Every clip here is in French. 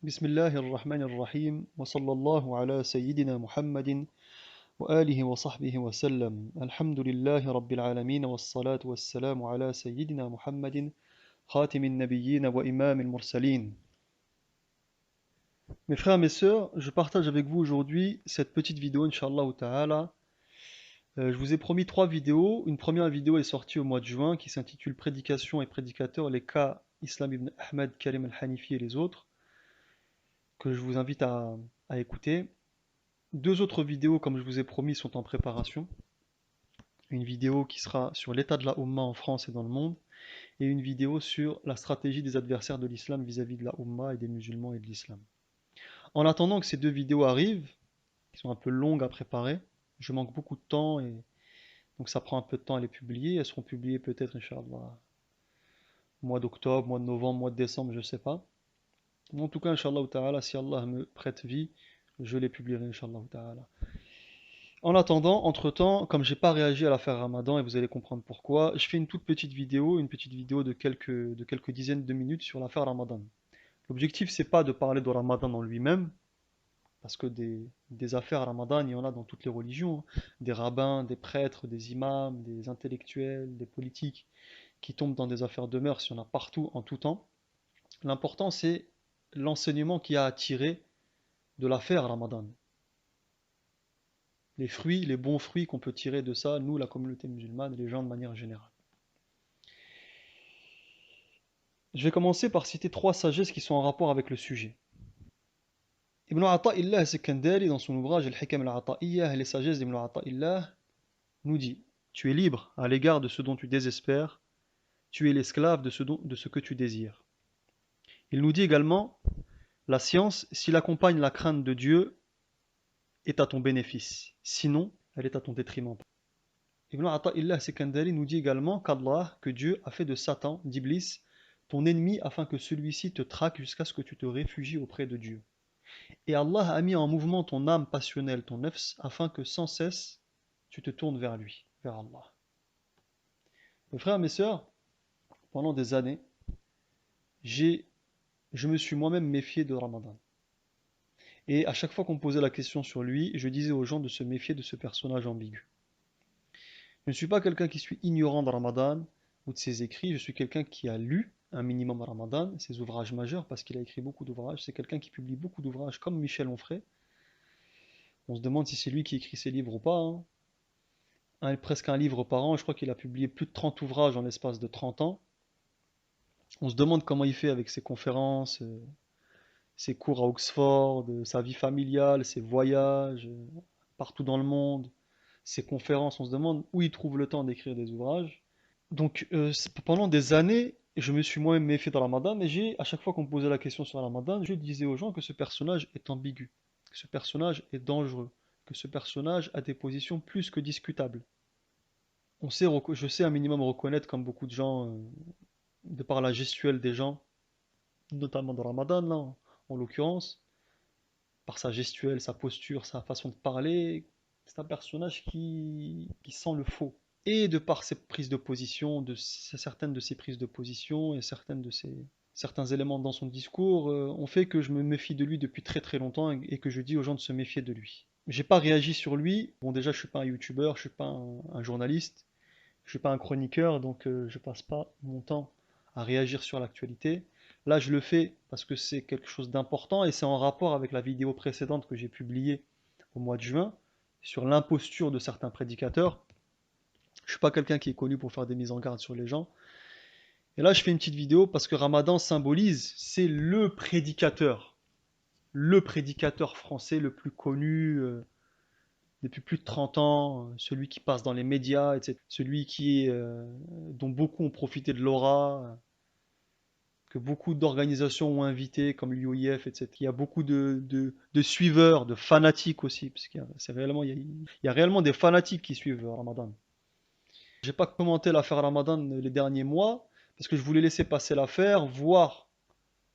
بسم الله الرحمن الرحيم وصلى الله على سيدنا محمد وآله وصحبه وسلم الحمد لله رب العالمين والصلاة والسلام على سيدنا محمد خاتم النبيين وإمام المرسلين. Mes frères, mes sœurs, je partage avec vous aujourd'hui cette petite vidéo, Inch'Allah Ta'ala. Je vous ai promis trois vidéos. Une première vidéo est sortie au mois de juin qui s'intitule Prédication et prédicateurs, les cas Islam ibn Ahmed, Karim al-Hanifi et les autres, que je vous invite à écouter. Deux autres vidéos, comme je vous ai promis, sont en préparation. Une vidéo qui sera sur l'état de la Oumma en France et dans le monde, et une vidéo sur la stratégie des adversaires de l'islam vis-à-vis de la Oumma et des musulmans et de l'islam. En attendant que ces deux vidéos arrivent, qui sont un peu longues à préparer, je manque beaucoup de temps et donc ça prend un peu de temps à les publier. Elles seront publiées peut-être, Inch'Allah, mois d'octobre, mois de novembre, mois de décembre, je ne sais pas. Mais en tout cas, Inch'Allah Ta'ala, si Allah me prête vie, je les publierai, Inch'Allah Ta'ala. En attendant, entre-temps, comme j'ai pas réagi à l'affaire Ramadan, et vous allez comprendre pourquoi, je fais une toute petite vidéo de quelques dizaines de minutes sur l'affaire Ramadan. L'objectif, c'est pas de parler de Ramadan en lui-même, parce que des affaires Ramadan, il y en a dans toutes les religions, hein. Des rabbins, des prêtres, des imams, des intellectuels, des politiques qui tombent dans des affaires de mœurs, il y en a partout, en tout temps. L'important, c'est l'enseignement qui a attiré de l'affaire Ramadan. Les fruits, les bons fruits qu'on peut tirer de ça, nous, la communauté musulmane et les gens de manière générale. Je vais commencer par citer trois sagesses qui sont en rapport avec le sujet. Ibn Ata'illah Sekandari, dans son ouvrage Al-Hikam al-Ata'iyah, les sagesses d'Ibn Ata'illah, nous dit: Tu es libre à l'égard de ce dont tu désespères, tu es l'esclave de ce que tu désires. Il nous dit également: La science, s'il accompagne la crainte de Dieu, est à ton bénéfice, sinon, elle est à ton détriment. Ibn Ata'illah Sekandari nous dit également qu'Allah, que Dieu a fait de Satan, d'Iblis, ton ennemi afin que celui-ci te traque jusqu'à ce que tu te réfugies auprès de Dieu. Et Allah a mis en mouvement ton âme passionnelle, ton nefs, afin que sans cesse tu te tournes vers lui, vers Allah. Mes frères, mes sœurs, pendant des années, je me suis moi-même méfié de Ramadan. Et à chaque fois qu'on me posait la question sur lui, je disais aux gens de se méfier de ce personnage ambigu. Je ne suis pas quelqu'un qui suis ignorant de Ramadan ou de ses écrits, je suis quelqu'un qui a lu un minimum Ramadan, ses ouvrages majeurs, parce qu'il a écrit beaucoup d'ouvrages. C'est quelqu'un qui publie beaucoup d'ouvrages, comme Michel Onfray. On se demande si c'est lui qui écrit ses livres ou pas, hein. Presque un livre par an, je crois qu'il a publié plus de 30 ouvrages en l'espace de 30 ans. On se demande comment il fait avec ses conférences, ses cours à Oxford, sa vie familiale, ses voyages partout dans le monde, ses conférences. On se demande où il trouve le temps d'écrire des ouvrages. Donc pendant des années, je me suis moi-même méfié de Ramadan, et à chaque fois qu'on me posait la question sur Ramadan, je disais aux gens que ce personnage est ambigu, que ce personnage est dangereux, que ce personnage a des positions plus que discutables. Je sais un minimum reconnaître, comme beaucoup de gens, de par la gestuelle des gens, notamment dans Ramadan, là, en l'occurrence, par sa gestuelle, sa posture, sa façon de parler, c'est un personnage qui sent le faux. Et de par ses prises de position, certaines de ses prises de position et certains éléments dans son discours, ont fait que je me méfie de lui depuis très très longtemps et que je dis aux gens de se méfier de lui. J'ai pas réagi sur lui. Bon, déjà, je suis pas un youtubeur, je suis pas un journaliste, je suis pas un chroniqueur, donc je passe pas mon temps à réagir sur l'actualité. Là, je le fais parce que c'est quelque chose d'important et c'est en rapport avec la vidéo précédente que j'ai publiée au mois de juin sur l'imposture de certains prédicateurs. Je suis pas quelqu'un qui est connu pour faire des mises en garde sur les gens. Et là, je fais une petite vidéo parce que Ramadan symbolise, c'est le prédicateur français le plus connu depuis plus de 30 ans, celui qui passe dans les médias, etc. Celui dont beaucoup ont profité de l'aura, que beaucoup d'organisations ont invité, comme l'UOIF, etc. Il y a beaucoup de suiveurs, de fanatiques aussi, parce il y a réellement des fanatiques qui suivent Ramadan. J'ai pas commenté l'affaire Ramadan les derniers mois, parce que je voulais laisser passer l'affaire, voir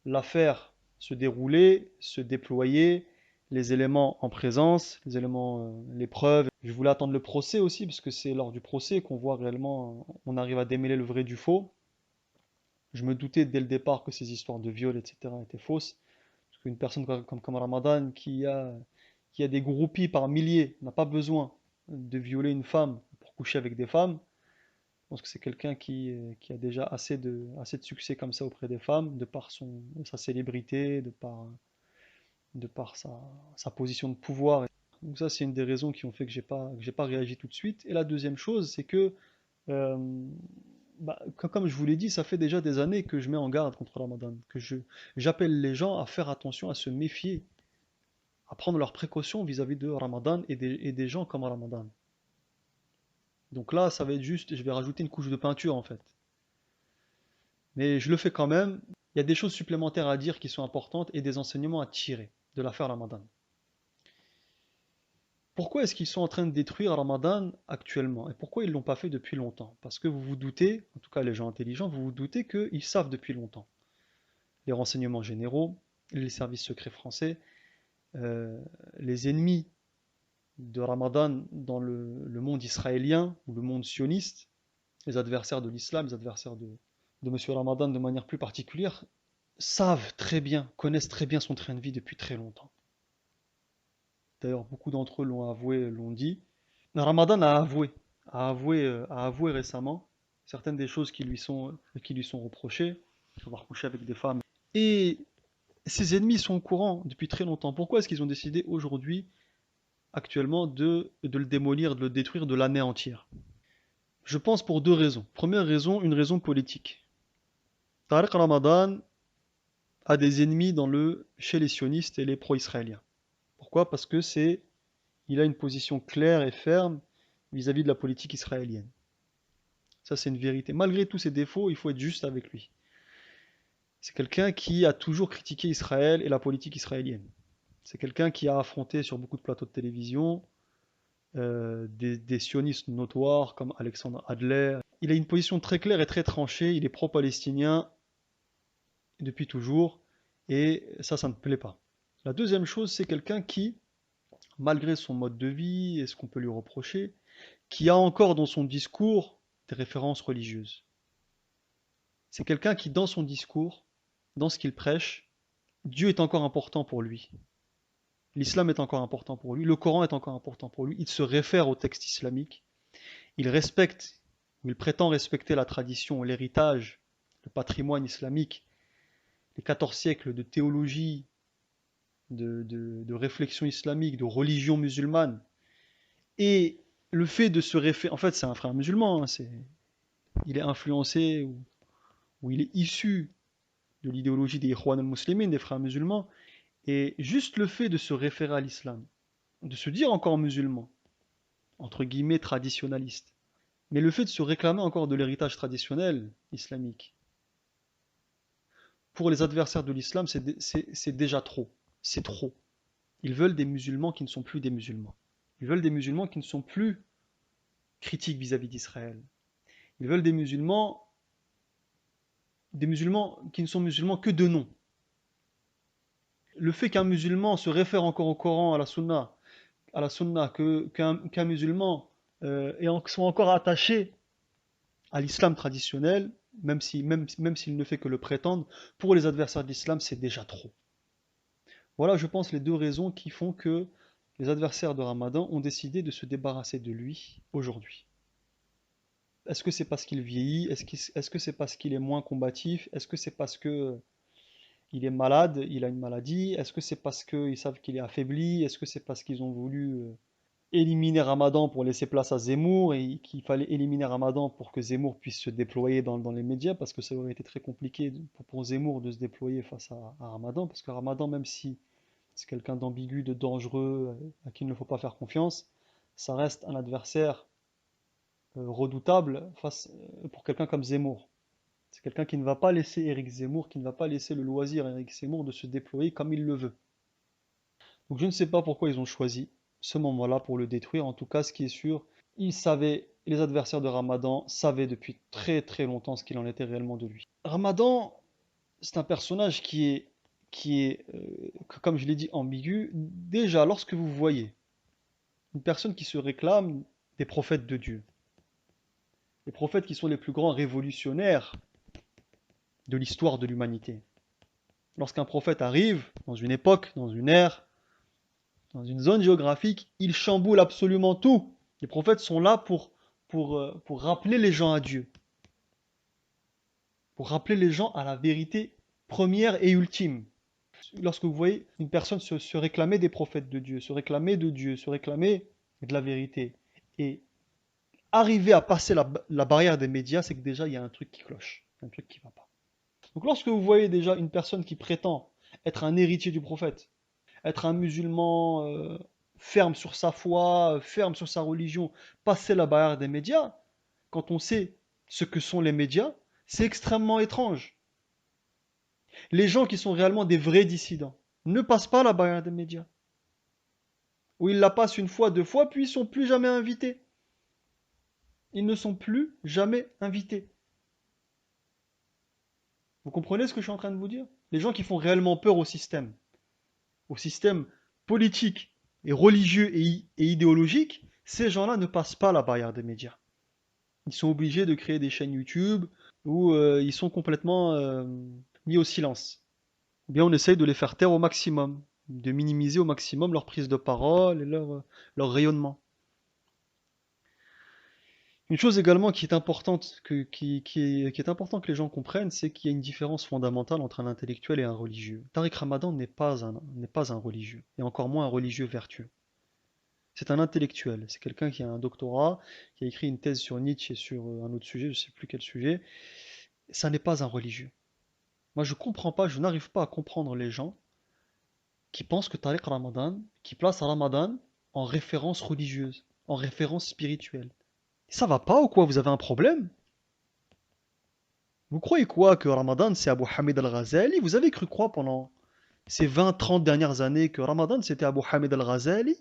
l'affaire se dérouler, se déployer, les éléments en présence, les preuves. Je voulais attendre le procès aussi, parce que c'est lors du procès qu'on voit réellement, on arrive à démêler le vrai du faux. Je me doutais dès le départ que ces histoires de viol, etc., étaient fausses. qu'une personne comme Ramadan qui a des groupies par milliers n'a pas besoin de violer une femme pour coucher avec des femmes. Je pense que c'est quelqu'un qui a déjà assez de succès comme ça auprès des femmes, de par sa célébrité, de par sa position de pouvoir. Donc ça, c'est une des raisons qui ont fait que j'ai pas réagi tout de suite. Et la deuxième chose, c'est que, euh, comme je vous l'ai dit, ça fait déjà des années que je mets en garde contre Ramadan, j'appelle les gens à faire attention, à se méfier, à prendre leurs précautions vis-à-vis de Ramadan et des gens comme Ramadan. Donc là, ça va être juste, je vais rajouter une couche de peinture en fait. Mais je le fais quand même. Il y a des choses supplémentaires à dire qui sont importantes et des enseignements à tirer de l'affaire Ramadan. Pourquoi est-ce qu'ils sont en train de détruire Ramadan actuellement? Et pourquoi ils ne l'ont pas fait depuis longtemps? Parce que vous vous doutez, en tout cas les gens intelligents, vous vous doutez qu'ils savent depuis longtemps. Les renseignements généraux, les services secrets français, euh, les ennemis de Ramadan dans le monde israélien ou le monde sioniste, les adversaires de l'islam, les adversaires de M. Ramadan de manière plus particulière, savent très bien, connaissent très bien son train de vie depuis très longtemps. D'ailleurs, beaucoup d'entre eux l'ont avoué, l'ont dit. Ramadan a avoué récemment certaines des choses qui lui sont reprochées, avoir couché avec des femmes. Et ses ennemis sont au courant depuis très longtemps. Pourquoi est-ce qu'ils ont décidé aujourd'hui, actuellement, de le démolir, de le détruire, de l'anéantir? Je pense pour deux raisons. Première raison, une raison politique. Tariq Ramadan a des ennemis chez les sionistes et les pro-israéliens. Pourquoi? Parce que il a une position claire et ferme vis-à-vis de la politique israélienne. Ça, c'est une vérité. Malgré tous ses défauts, il faut être juste avec lui. C'est quelqu'un qui a toujours critiqué Israël et la politique israélienne. C'est quelqu'un qui a affronté sur beaucoup de plateaux de télévision des sionistes notoires comme Alexandre Adler. Il a une position très claire et très tranchée. Il est pro-palestinien depuis toujours. Et ça ne plaît pas. La deuxième chose, c'est quelqu'un qui, malgré son mode de vie et ce qu'on peut lui reprocher, qui a encore dans son discours des références religieuses. C'est quelqu'un qui, dans son discours, dans ce qu'il prêche, Dieu est encore important pour lui. L'islam est encore important pour lui. Le Coran est encore important pour lui. Il se réfère au texte islamique. Il respecte, ou il prétend respecter la tradition, l'héritage, le patrimoine islamique, les 14 siècles de théologie, de réflexion islamique, de religion musulmane. Et le fait de se référer... En fait, c'est un frère musulman. Il est influencé ou il est issu de l'idéologie des Ikhwan al-Muslimin, des frères musulmans. Et juste le fait de se référer à l'islam, de se dire encore musulman, entre guillemets traditionnaliste, mais le fait de se réclamer encore de l'héritage traditionnel islamique, pour les adversaires de l'islam, c'est déjà trop. C'est trop. Ils veulent des musulmans qui ne sont plus des musulmans. Ils veulent des musulmans qui ne sont plus critiques vis-à-vis d'Israël. Ils veulent des musulmans qui ne sont musulmans que de nom. Le fait qu'un musulman se réfère encore au Coran, à la sunna, qu'un musulman soit encore attaché à l'islam traditionnel, même s'il ne fait que le prétendre, pour les adversaires de l'islam, c'est déjà trop. Voilà, je pense, les deux raisons qui font que les adversaires de Ramadan ont décidé de se débarrasser de lui aujourd'hui. Est-ce que c'est parce qu'il vieillit? Est-ce que c'est parce qu'il est moins combatif? Est-ce que c'est parce que il est malade, il a une maladie? Est-ce que c'est parce qu'ils savent qu'il est affaibli? Est-ce que c'est parce qu'ils ont voulu éliminer Ramadan pour laisser place à Zemmour et qu'il fallait éliminer Ramadan pour que Zemmour puisse se déployer dans les médias? Parce que ça aurait été très compliqué pour Zemmour de se déployer face à Ramadan, parce que Ramadan, même si c'est quelqu'un d'ambigu, de dangereux, à qui il ne faut pas faire confiance, ça reste un adversaire redoutable pour quelqu'un comme Zemmour. C'est quelqu'un qui ne va pas laisser Éric Zemmour, qui ne va pas laisser le loisir à Éric Zemmour de se déployer comme il le veut. Donc je ne sais pas pourquoi ils ont choisi ce moment-là pour le détruire. En tout cas, ce qui est sûr, ils savaient, les adversaires de Ramadan savaient depuis très très longtemps ce qu'il en était réellement de lui. Ramadan, c'est un personnage comme je l'ai dit, ambigu. Déjà, lorsque vous voyez une personne qui se réclame des prophètes de Dieu, les prophètes qui sont les plus grands révolutionnaires de l'histoire de l'humanité, Lorsqu'un prophète arrive dans une époque, dans une ère, dans une zone géographique, il chamboule absolument tout. Les prophètes sont là pour rappeler les gens à Dieu, pour rappeler les gens à la vérité première et ultime. Lorsque vous voyez une personne se réclamer des prophètes de Dieu, se réclamer de Dieu, se réclamer de la vérité, et arriver à passer la barrière des médias, c'est que déjà il y a un truc qui cloche, un truc qui ne va pas. Donc lorsque vous voyez déjà une personne qui prétend être un héritier du prophète, être un musulman ferme sur sa foi, ferme sur sa religion, passer la barrière des médias, quand on sait ce que sont les médias, c'est extrêmement étrange. Les gens qui sont réellement des vrais dissidents ne passent pas la barrière des médias. Ou ils la passent une fois, deux fois, puis ils ne sont plus jamais invités. Ils ne sont plus jamais invités. Vous comprenez ce que je suis en train de vous dire? Les gens qui font réellement peur au système politique et religieux et idéologique, ces gens-là ne passent pas la barrière des médias. Ils sont obligés de créer des chaînes YouTube où ils sont complètement mis au silence. Ou bien on essaye de les faire taire au maximum, de minimiser au maximum leur prise de parole et leur rayonnement. Une chose également qui est importante, qui est important que les gens comprennent, c'est qu'il y a une différence fondamentale entre un intellectuel et un religieux. Tariq Ramadan n'est pas un religieux, et encore moins un religieux vertueux. C'est un intellectuel, c'est quelqu'un qui a un doctorat, qui a écrit une thèse sur Nietzsche et sur un autre sujet, je ne sais plus quel sujet. Ça n'est pas un religieux. Moi, je comprends pas, je n'arrive pas à comprendre les gens qui pensent que Tariq Ramadan, qui place Ramadan en référence religieuse, en référence spirituelle. Ça va pas ou quoi? Vous avez un problème? Vous croyez quoi que Ramadan c'est Abu Hamid al-Ghazali? Vous avez cru quoi pendant ces 20-30 dernières années que Ramadan c'était Abu Hamid al-Ghazali?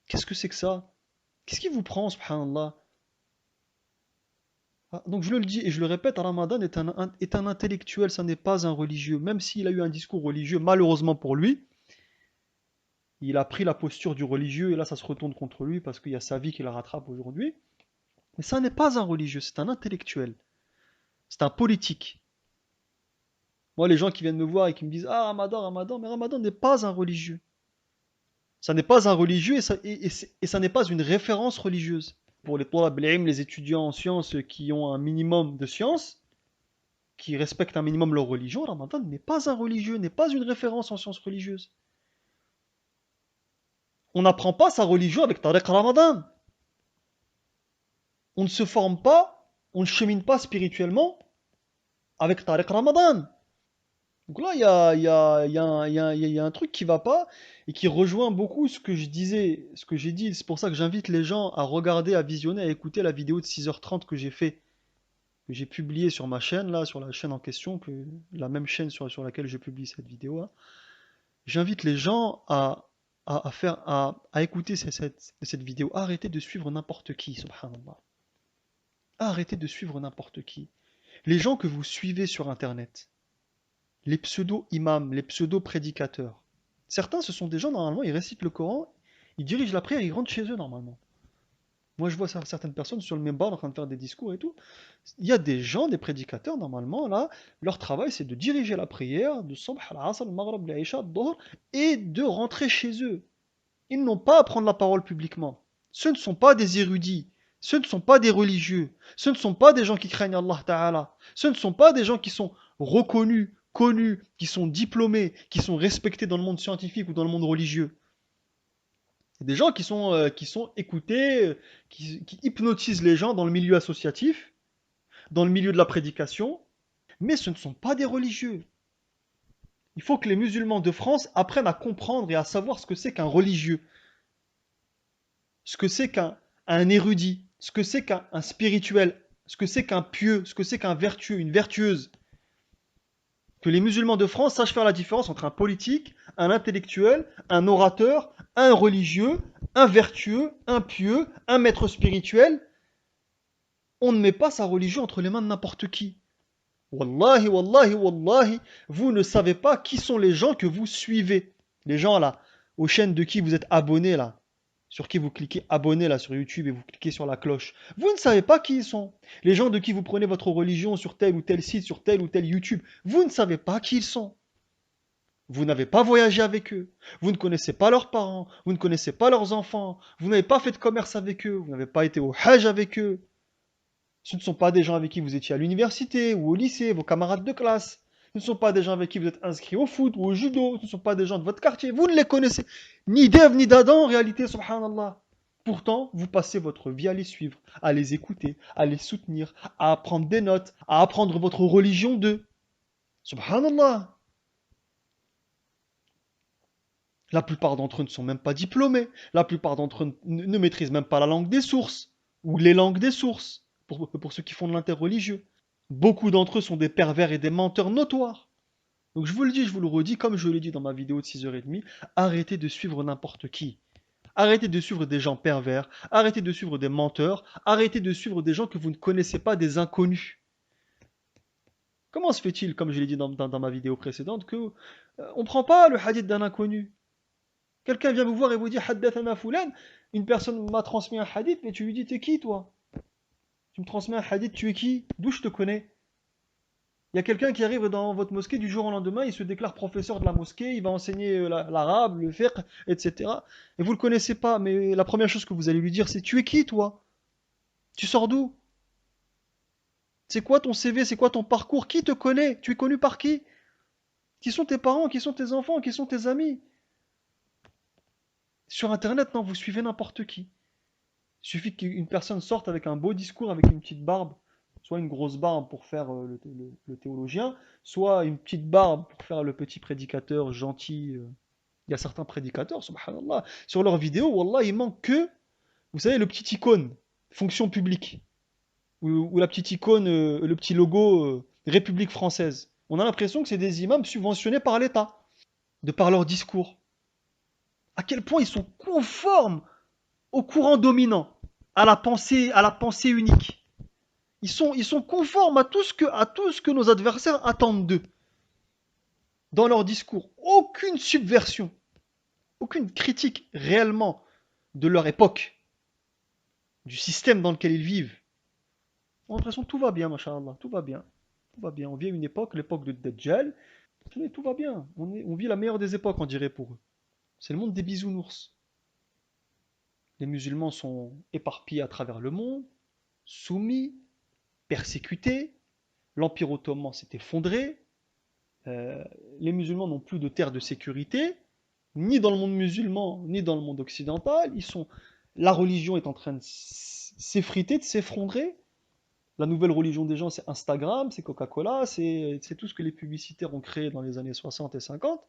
Qu'est-ce que c'est que ça? Qu'est-ce qui vous prend, subhanallah? Ah, donc je le dis et je le répète, Ramadan est un intellectuel, ça n'est pas un religieux. Même s'il a eu un discours religieux, malheureusement pour lui, il a pris la posture du religieux et là ça se retourne contre lui parce qu'il y a sa vie qui la rattrape aujourd'hui. Mais ça n'est pas un religieux, c'est un intellectuel, c'est un politique. Moi, les gens qui viennent me voir et qui me disent ah, Ramadan, Ramadan, mais Ramadan n'est pas un religieux. Ça n'est pas un religieux et ça n'est pas une référence religieuse. Pour les talab al-ilm, les étudiants en sciences qui ont un minimum de sciences, qui respectent un minimum leur religion, Ramadan n'est pas un religieux, n'est pas une référence en sciences religieuses. On n'apprend pas sa religion avec Tariq Ramadan. On ne se forme pas, on ne chemine pas spirituellement avec Tariq Ramadan. Donc là, il y a un truc qui va pas et qui rejoint beaucoup ce que je disais, ce que j'ai dit. C'est pour ça que j'invite les gens à regarder, à visionner, à écouter la vidéo de 6h30 que j'ai fait, que j'ai publiée sur ma chaîne, là, sur la chaîne en question, la même chaîne sur laquelle j'ai publié cette vidéo, là. J'invite les gens à écouter cette vidéo. Arrêtez de suivre n'importe qui, subhanallah. Arrêtez de suivre n'importe qui. Les gens que vous suivez sur Internet, les pseudo-imams, les pseudo-prédicateurs. Certains, ce sont des gens, normalement, ils récitent le Coran, ils dirigent la prière, ils rentrent chez eux, normalement. Moi, je vois certaines personnes sur le minbar en train de faire des discours et tout. Il y a des gens, des prédicateurs, normalement, là, leur travail, c'est de diriger la prière, de Subh, al-Asr, al-Maghrib, al-Isha, al-Dhuhr, et de rentrer chez eux. Ils n'ont pas à prendre la parole publiquement. Ce ne sont pas des érudits. Ce ne sont pas des religieux. Ce ne sont pas des gens qui craignent Allah Ta'ala. Ce ne sont pas des gens qui sont reconnus, connus, qui sont diplômés, qui sont respectés dans le monde scientifique ou dans le monde religieux. C'est des gens qui sont écoutés, qui hypnotisent les gens dans le milieu associatif, dans le milieu de la prédication, mais ce ne sont pas des religieux. Il faut que les musulmans de France apprennent à comprendre et à savoir ce que c'est qu'un religieux, ce que c'est qu'un érudit, ce que c'est qu'un spirituel, ce que c'est qu'un pieux, ce que c'est qu'un vertueux, une vertueuse. Que les musulmans de France sachent faire la différence entre un politique, un intellectuel, un orateur, un religieux, un vertueux, un pieux, un maître spirituel. On ne met pas sa religion entre les mains de n'importe qui. Wallahi, wallahi, wallahi, vous ne savez pas qui sont les gens que vous suivez. Les gens là, aux chaînes de qui vous êtes abonnés là, sur qui vous cliquez abonner là sur YouTube et vous cliquez sur la cloche. Vous ne savez pas qui ils sont. Les gens de qui vous prenez votre religion sur tel ou tel site, sur tel ou tel YouTube, vous ne savez pas qui ils sont. Vous n'avez pas voyagé avec eux, vous ne connaissez pas leurs parents, vous ne connaissez pas leurs enfants, vous n'avez pas fait de commerce avec eux, vous n'avez pas été au Hajj avec eux. Ce ne sont pas des gens avec qui vous étiez à l'université ou au lycée, vos camarades de classe. Ce ne sont pas des gens avec qui vous êtes inscrits au foot ou au judo. Ce ne sont pas des gens de votre quartier. Vous ne les connaissez ni d'Ève ni d'Adam en réalité, subhanallah. Pourtant, vous passez votre vie à les suivre, à les écouter, à les soutenir, à apprendre des notes, à apprendre votre religion d'eux. Subhanallah. La plupart d'entre eux ne sont même pas diplômés. La plupart d'entre eux ne maîtrisent même pas la langue des sources ou les langues des sources pour ceux qui font de l'interreligieux. Beaucoup d'entre eux sont des pervers et des menteurs notoires. Donc je vous le dis, je vous le redis, comme je l'ai dit dans ma vidéo de 6h30, arrêtez de suivre n'importe qui. Arrêtez de suivre des gens pervers, arrêtez de suivre des menteurs, arrêtez de suivre des gens que vous ne connaissez pas, des inconnus. Comment se fait-il, comme je l'ai dit dans ma vidéo précédente, que on ne prend pas le hadith d'un inconnu? Quelqu'un vient vous voir et vous dit Haddathana Fulan, une personne m'a transmis un hadith, mais tu lui dis t'es qui toi? Tu me transmets un hadith, tu es qui? D'où je te connais? Il y a quelqu'un qui arrive dans votre mosquée du jour au lendemain, il se déclare professeur de la mosquée, il va enseigner l'arabe, le fiqh, etc. Et vous le connaissez pas, mais la première chose que vous allez lui dire, c'est tu es qui toi? Tu sors d'où? C'est quoi ton CV? C'est quoi ton parcours? Qui te connaît? Tu es connu par qui? Qui sont tes parents? Qui sont tes enfants? Qui sont tes amis? Sur internet, non, vous suivez n'importe qui. Il suffit qu'une personne sorte avec un beau discours, avec une petite barbe, soit une grosse barbe pour faire le théologien, soit une petite barbe pour faire le petit prédicateur gentil. Il y a certains prédicateurs, subhanallah, sur leurs vidéos, wallah, il manque que, vous savez, le petit icône, fonction publique, ou la petite icône, le petit logo République française. On a l'impression que c'est des imams subventionnés par l'État, de par leur discours. À quel point ils sont conformes au courant dominant, à la pensée unique. Ils sont conformes à tout ce que nos adversaires attendent d'eux. Dans leur discours, aucune subversion, aucune critique réellement de leur époque, du système dans lequel ils vivent. On a l'impression que tout va bien, machallah, tout va bien. Tout va bien. On vit à une époque, l'époque de Dajjal, mais tout va bien. On vit la meilleure des époques, on dirait pour eux. C'est le monde des bisounours. Les musulmans sont éparpillés à travers le monde, soumis, persécutés. L'Empire ottoman s'est effondré. Euh, les musulmans n'ont plus de terre de sécurité, ni dans le monde musulman, ni dans le monde occidental. La religion est en train de s'effriter, de s'effondrer. La nouvelle religion des gens, c'est Instagram, c'est Coca-Cola, c'est tout ce que les publicitaires ont créé dans les années 60 et 50.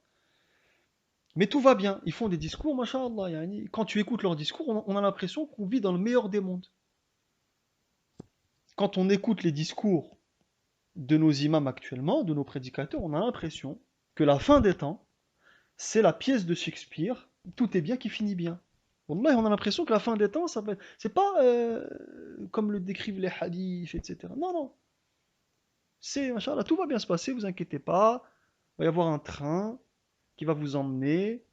Mais tout va bien. Ils font des discours, machallah. Yani, quand tu écoutes leurs discours, on a l'impression qu'on vit dans le meilleur des mondes. Quand on écoute les discours de nos imams actuellement, de nos prédicateurs, on a l'impression que la fin des temps, c'est la pièce de Shakespeare, tout est bien qui finit bien. Wallah, on a l'impression que la fin des temps, c'est pas comme le décrivent les hadiths, etc. Non, non. C'est, machallah, tout va bien se passer, vous inquiétez pas. Il va y avoir un train qui va vous emmener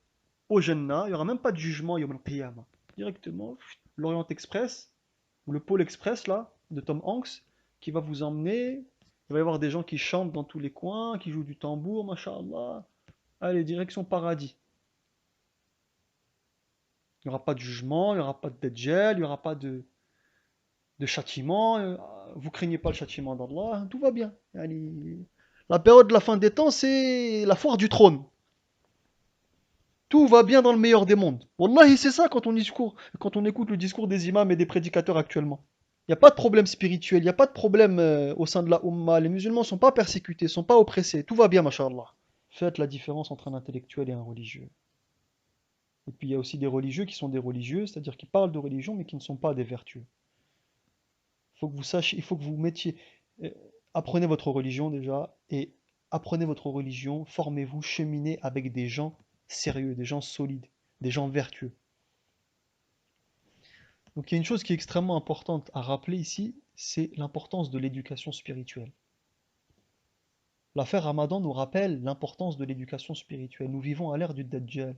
au Jannah. Il n'y aura même pas de jugement, Yom al-Qiyamah. Directement, l'Orient Express, ou le Pôle Express, là, de Tom Hanks, qui va vous emmener. Il va y avoir des gens qui chantent dans tous les coins, qui jouent du tambour, machallah. Allez, direction paradis. Il n'y aura pas de jugement, il n'y aura pas de dajjal, il n'y aura pas de châtiment. Vous craignez pas le châtiment d'Allah, tout va bien. Allez. La période de la fin des temps, c'est la foire du trône. Tout va bien dans le meilleur des mondes. Wallahi, c'est ça quand on écoute le discours des imams et des prédicateurs actuellement. Il n'y a pas de problème spirituel, il n'y a pas de problème au sein de la Ummah. Les musulmans ne sont pas persécutés, ne sont pas oppressés. Tout va bien, mashallah. Faites la différence entre un intellectuel et un religieux. Et puis il y a aussi des religieux qui sont des religieux, c'est-à-dire qui parlent de religion mais qui ne sont pas des vertueux. Il faut que vous sachiez, il faut que vous mettiez. euh, Apprenez votre religion déjà et apprenez votre religion, formez-vous, cheminez avec des gens sérieux, des gens solides, des gens vertueux. Donc il y a une chose qui est extrêmement importante à rappeler ici, c'est l'importance de l'éducation spirituelle. L'affaire Ramadan nous rappelle l'importance de l'éducation spirituelle. Nous vivons à l'ère du Dajjal.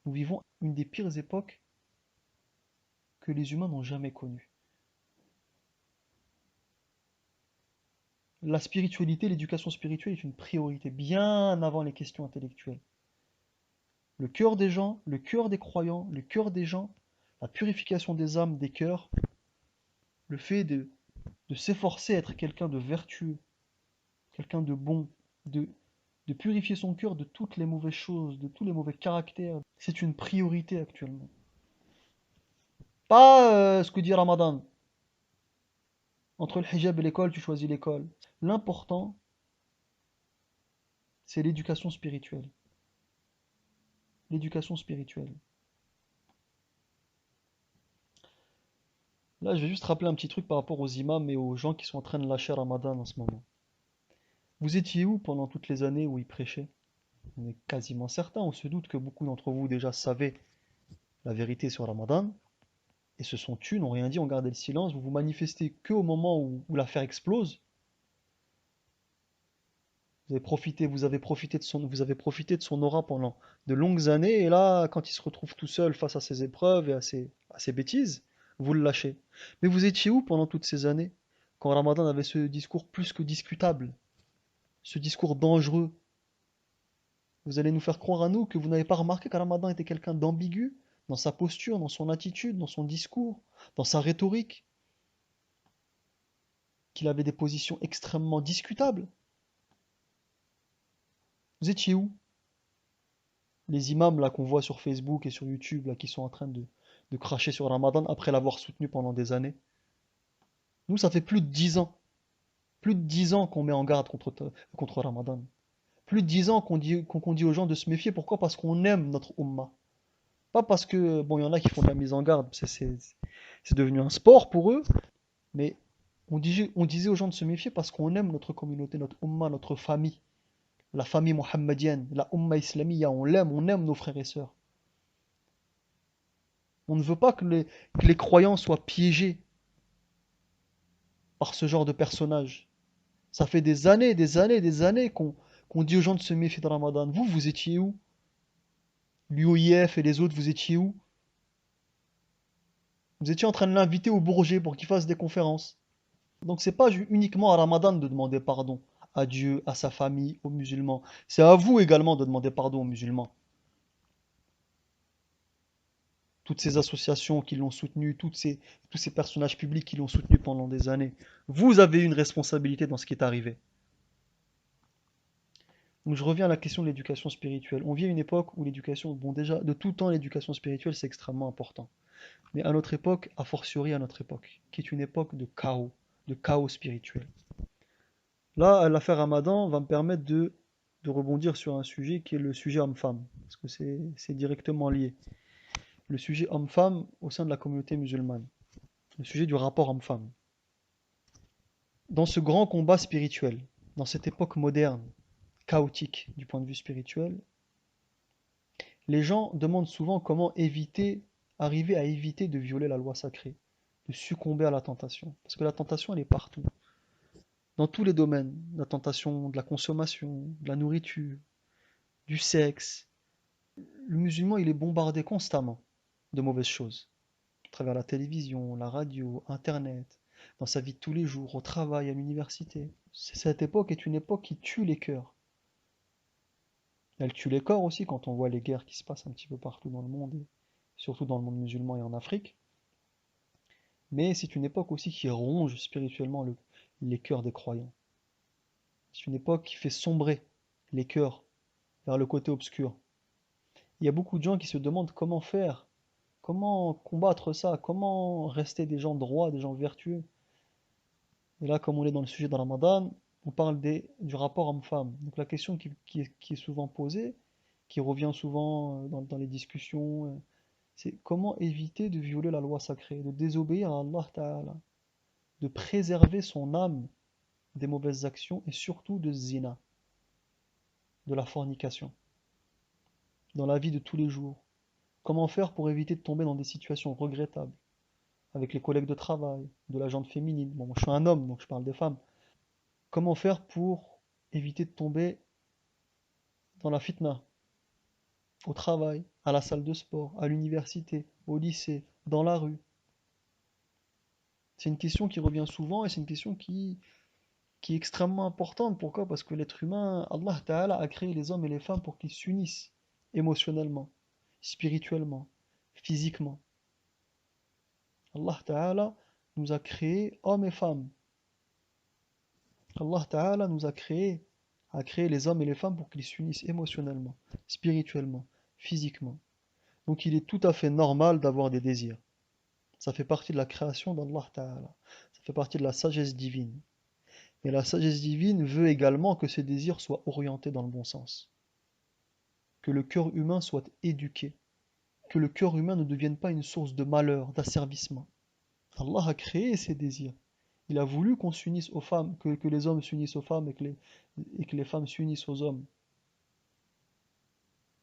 Nous vivons une des pires époques que les humains n'ont jamais connues. la spiritualité, l'éducation spirituelle est une priorité, bien avant les questions intellectuelles. Le cœur des gens, le cœur des croyants, le cœur des gens, la purification des âmes, des cœurs, le fait de s'efforcer à être quelqu'un de vertueux, quelqu'un de bon, de, de purifier son cœur de toutes les mauvaises choses, de tous les mauvais caractères, c'est une priorité actuellement. Pas ce que dit Ramadan. Entre le hijab et l'école, tu choisis l'école. L'important, c'est l'éducation spirituelle. L'éducation spirituelle. Là, je vais juste rappeler un petit truc par rapport aux imams et aux gens qui sont en train de lâcher Ramadan en ce moment. Vous étiez où pendant toutes les années où ils prêchaient? On est quasiment certain, on se doute que beaucoup d'entre vous déjà savaient la vérité sur Ramadan et se sont tus, n'ont rien dit, ont gardé le silence. Vous vous manifestez qu'au moment où l'affaire explose. Vous avez profité de son aura pendant de longues années, et là, quand il se retrouve tout seul face à ses épreuves et à ses bêtises, vous le lâchez. Mais vous étiez où pendant toutes ces années, quand Ramadan avait ce discours plus que discutable, ce discours dangereux? Vous allez nous faire croire à nous que vous n'avez pas remarqué que Ramadan était quelqu'un d'ambigu dans sa posture, dans son attitude, dans son discours, dans sa rhétorique, qu'il avait des positions extrêmement discutables. Vous étiez où? Les imams là qu'on voit sur Facebook et sur YouTube là qui sont en train de cracher sur Ramadan après l'avoir soutenu pendant des années. Nous, ça fait plus de 10 ans qu'on met en garde contre Ramadan. Plus de 10 ans qu'on dit aux gens de se méfier. Pourquoi? Parce qu'on aime notre Ummah. Pas parce que, bon, il y en a qui font de la mise en garde, c'est devenu un sport pour eux, mais on disait aux gens de se méfier parce qu'on aime notre communauté, notre Ummah, notre famille, la famille mohammedienne, la Ummah islamiyya, on aime nos frères et sœurs. On ne veut pas que les croyants soient piégés par ce genre de personnages. Ça fait des années, des années, des années qu'on dit aux gens de se méfier de Ramadan. Vous, vous étiez où? L'UOIF et les autres, vous étiez où? Vous étiez en train de l'inviter au Bourget pour qu'il fasse des conférences. Donc c'est pas uniquement à Ramadan de demander pardon à Dieu, à sa famille, aux musulmans. C'est à vous également de demander pardon aux musulmans. Toutes ces associations qui l'ont soutenu, tous ces personnages publics qui l'ont soutenu pendant des années. Vous avez une responsabilité dans ce qui est arrivé. Donc je reviens à la question de l'éducation spirituelle. On vit à une époque où l'éducation, bon déjà, de tout temps, l'éducation spirituelle, c'est extrêmement important. Mais à notre époque, a fortiori à notre époque, qui est une époque de chaos spirituel. Là, l'affaire Ramadan va me permettre de rebondir sur un sujet qui est le sujet homme-femme, parce que c'est directement lié. Le sujet homme-femme au sein de la communauté musulmane. Le sujet du rapport homme-femme. Dans ce grand combat spirituel, dans cette époque moderne, chaotique du point de vue spirituel, les gens demandent souvent comment arriver à éviter de violer la loi sacrée, de succomber à la tentation. Parce que la tentation, elle est partout. Dans tous les domaines. La tentation de la consommation, de la nourriture, du sexe. Le musulman, il est bombardé constamment de mauvaises choses. À travers la télévision, la radio, Internet, dans sa vie de tous les jours, au travail, à l'université. Cette époque est une époque qui tue les cœurs. Elle tue les corps aussi quand on voit les guerres qui se passent un petit peu partout dans le monde, et surtout dans le monde musulman et en Afrique. Mais c'est une époque aussi qui ronge spirituellement les cœurs des croyants. C'est une époque qui fait sombrer les cœurs vers le côté obscur. Il y a beaucoup de gens qui se demandent comment faire, comment combattre ça, comment rester des gens droits, des gens vertueux. Et là, comme on est dans le sujet de Ramadan, on parle du rapport homme-femme. Donc la question qui est souvent posée, qui revient souvent dans les discussions, c'est comment éviter de violer la loi sacrée, de désobéir à Allah Ta'ala, de préserver son âme des mauvaises actions et surtout de zina, de la fornication, dans la vie de tous les jours. Comment faire pour éviter de tomber dans des situations regrettables avec les collègues de travail, de la gente féminine. Bon, moi, je suis un homme, donc je parle des femmes. Comment faire pour éviter de tomber dans la fitna, au travail, à la salle de sport, à l'université, au lycée, dans la rue? C'est une question qui revient souvent et c'est une question qui qui est extrêmement importante. Pourquoi? Parce que l'être humain, Allah Ta'ala a créé les hommes et les femmes pour qu'ils s'unissent émotionnellement, spirituellement, physiquement. Allah Ta'ala nous a créés hommes et femmes. Allah Ta'ala nous a créé les hommes et les femmes pour qu'ils s'unissent émotionnellement, spirituellement, physiquement. Donc il est tout à fait normal d'avoir des désirs. Ça fait partie de la création d'Allah Ta'ala. Ça fait partie de la sagesse divine. Mais la sagesse divine veut également que ces désirs soient orientés dans le bon sens. Que le cœur humain soit éduqué. Que le cœur humain ne devienne pas une source de malheur, d'asservissement. Allah a créé ces désirs. Il a voulu qu'on s'unisse aux femmes, que les hommes s'unissent aux femmes et que les femmes s'unissent aux hommes.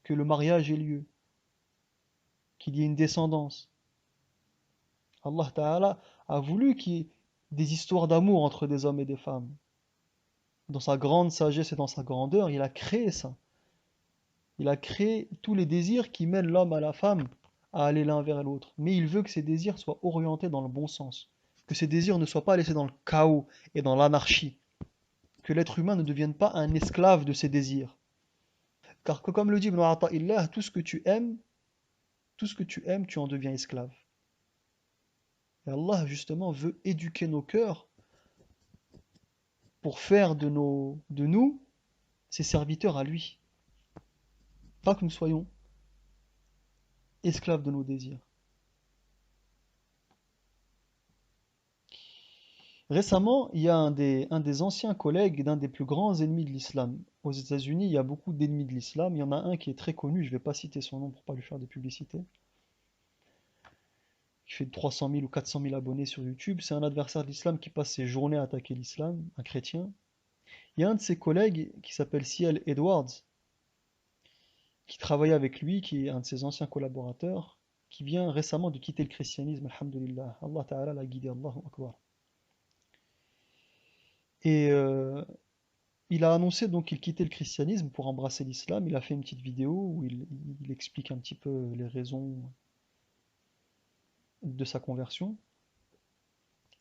Que le mariage ait lieu. Qu'il y ait une descendance. Allah Ta'ala a voulu qu'il y ait des histoires d'amour entre des hommes et des femmes. Dans sa grande sagesse et dans sa grandeur, il a créé ça. Il a créé tous les désirs qui mènent l'homme à la femme à aller l'un vers l'autre. Mais il veut que ces désirs soient orientés dans le bon sens. Que ces désirs ne soient pas laissés dans le chaos et dans l'anarchie. Que l'être humain ne devienne pas un esclave de ses désirs. Car comme le dit Ibn Ata'illah, tout ce que tu aimes, tu en deviens esclave. Et Allah justement veut éduquer nos cœurs pour faire de nous ses serviteurs à lui. Pas que nous soyons esclaves de nos désirs. Récemment, il y a un des anciens collègues d'un des plus grands ennemis de l'islam. Aux États-Unis, il y a beaucoup d'ennemis de l'islam. Il y en a un qui est très connu, je ne vais pas citer son nom pour ne pas lui faire de publicité, qui fait 300 000 ou 400 000 abonnés sur YouTube. C'est un adversaire de l'islam qui passe ses journées à attaquer l'islam, un chrétien. Il y a un de ses collègues qui s'appelle C.L. Edwards, qui travaillait avec lui, qui est un de ses anciens collaborateurs, qui vient récemment de quitter le christianisme, alhamdulillah. Allah Ta'ala l'a guidé, Allahu Akbar. Et il a annoncé donc qu'il quittait le christianisme pour embrasser l'islam. Il a fait une petite vidéo où il explique un petit peu les raisons de sa conversion.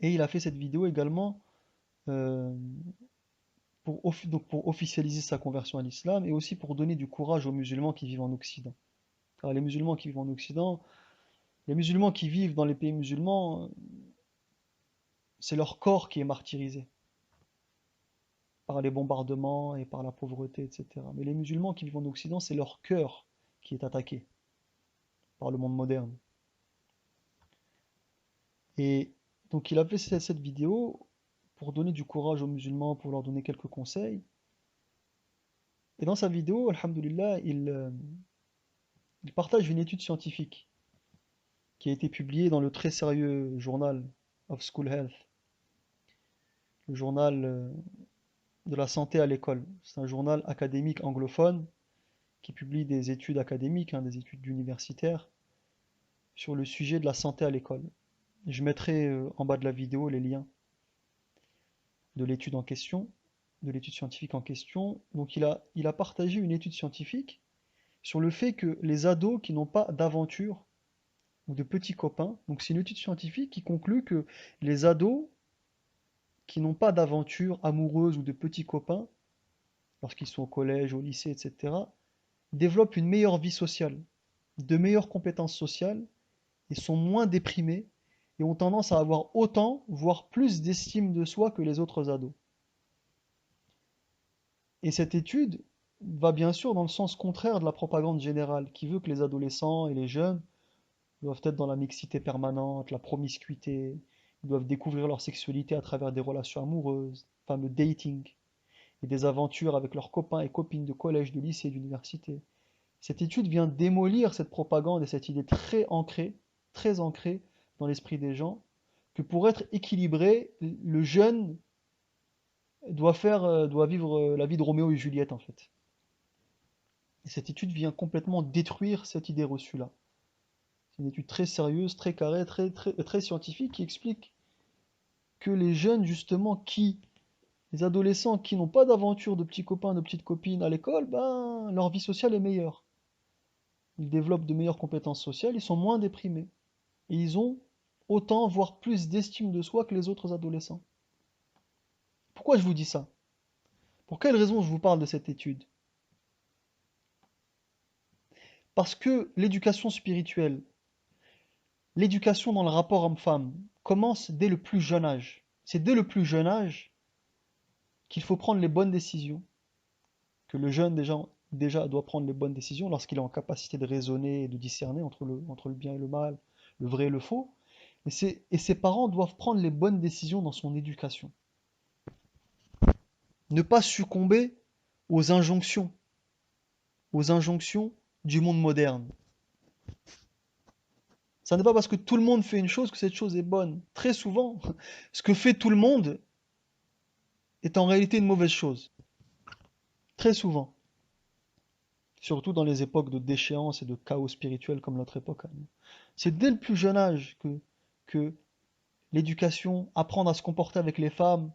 Et il a fait cette vidéo également euh, donc pour officialiser sa conversion à l'islam et aussi pour donner du courage aux musulmans qui vivent en Occident. Car les musulmans qui vivent en Occident, les musulmans qui vivent dans les pays musulmans, c'est leur corps qui est martyrisé par les bombardements et par la pauvreté, etc. Mais les musulmans qui vivent en Occident, c'est leur cœur qui est attaqué par le monde moderne. Et donc il a fait cette vidéo pour donner du courage aux musulmans, pour leur donner quelques conseils. Et dans sa vidéo, alhamdulillah, il partage une étude scientifique qui a été publiée dans le très sérieux journal of School Health, le journal de la santé à l'école. C'est un journal académique anglophone qui publie des études académiques, des études universitaires, sur le sujet de la santé à l'école. Je mettrai en bas de la vidéo les liens de l'étude en question, de l'étude scientifique en question. Donc il a partagé une étude scientifique sur le fait que les ados qui n'ont pas d'aventure ou de petits copains, donc c'est une étude scientifique qui conclut que les ados qui n'ont pas d'aventure amoureuse ou de petits copains, lorsqu'ils sont au collège, au lycée, etc., développent une meilleure vie sociale, de meilleures compétences sociales, et sont moins déprimés, et ont tendance à avoir autant, voire plus d'estime de soi que les autres ados. Et cette étude va bien sûr dans le sens contraire de la propagande générale, qui veut que les adolescents et les jeunes doivent être dans la mixité permanente, la promiscuité, ils doivent découvrir leur sexualité à travers des relations amoureuses, le fameux dating, et des aventures avec leurs copains et copines de collège, de lycée, d'université. Cette étude vient démolir cette propagande et cette idée très ancrée dans l'esprit des gens, que pour être équilibré, le jeune doit vivre la vie de Roméo et Juliette en fait. Et cette étude vient complètement détruire cette idée reçue-là. C'est une étude très sérieuse, très carrée, très scientifique qui explique que les jeunes justement les adolescents qui n'ont pas d'aventure de petits copains, de petites copines à l'école, ben leur vie sociale est meilleure. Ils développent de meilleures compétences sociales, ils sont moins déprimés. Et ils ont autant, voire plus d'estime de soi que les autres adolescents. Pourquoi je vous dis ça? Pour quelle raison je vous parle de cette étude? Parce que l'éducation spirituelle, l'éducation dans le rapport homme-femme commence dès le plus jeune âge. C'est dès le plus jeune âge qu'il faut prendre les bonnes décisions, que le jeune déjà doit prendre les bonnes décisions lorsqu'il est en capacité de raisonner et de discerner entre le bien et le mal, le vrai et le faux. Et ses parents doivent prendre les bonnes décisions dans son éducation. Ne pas succomber aux aux injonctions du monde moderne. Ça n'est pas parce que tout le monde fait une chose que cette chose est bonne. Très souvent, ce que fait tout le monde est en réalité une mauvaise chose. Très souvent. Surtout dans les époques de déchéance et de chaos spirituel comme notre époque. C'est dès le plus jeune âge que l'éducation, apprendre à se comporter avec les femmes,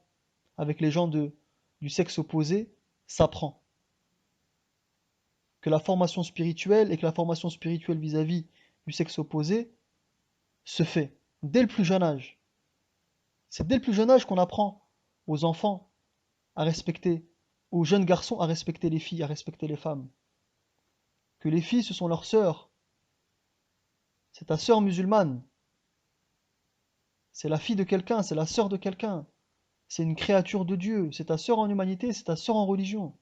avec les gens du sexe opposé, s'apprend. Que la formation spirituelle et que la formation spirituelle vis-à-vis du sexe opposé se fait dès le plus jeune âge. C'est dès le plus jeune âge qu'on apprend aux enfants à respecter, aux jeunes garçons à respecter les filles, à respecter les femmes. Que les filles, ce sont leurs sœurs. C'est ta sœur musulmane. C'est la fille de quelqu'un, c'est la sœur de quelqu'un. C'est une créature de Dieu. C'est ta sœur en humanité, c'est ta sœur en religion.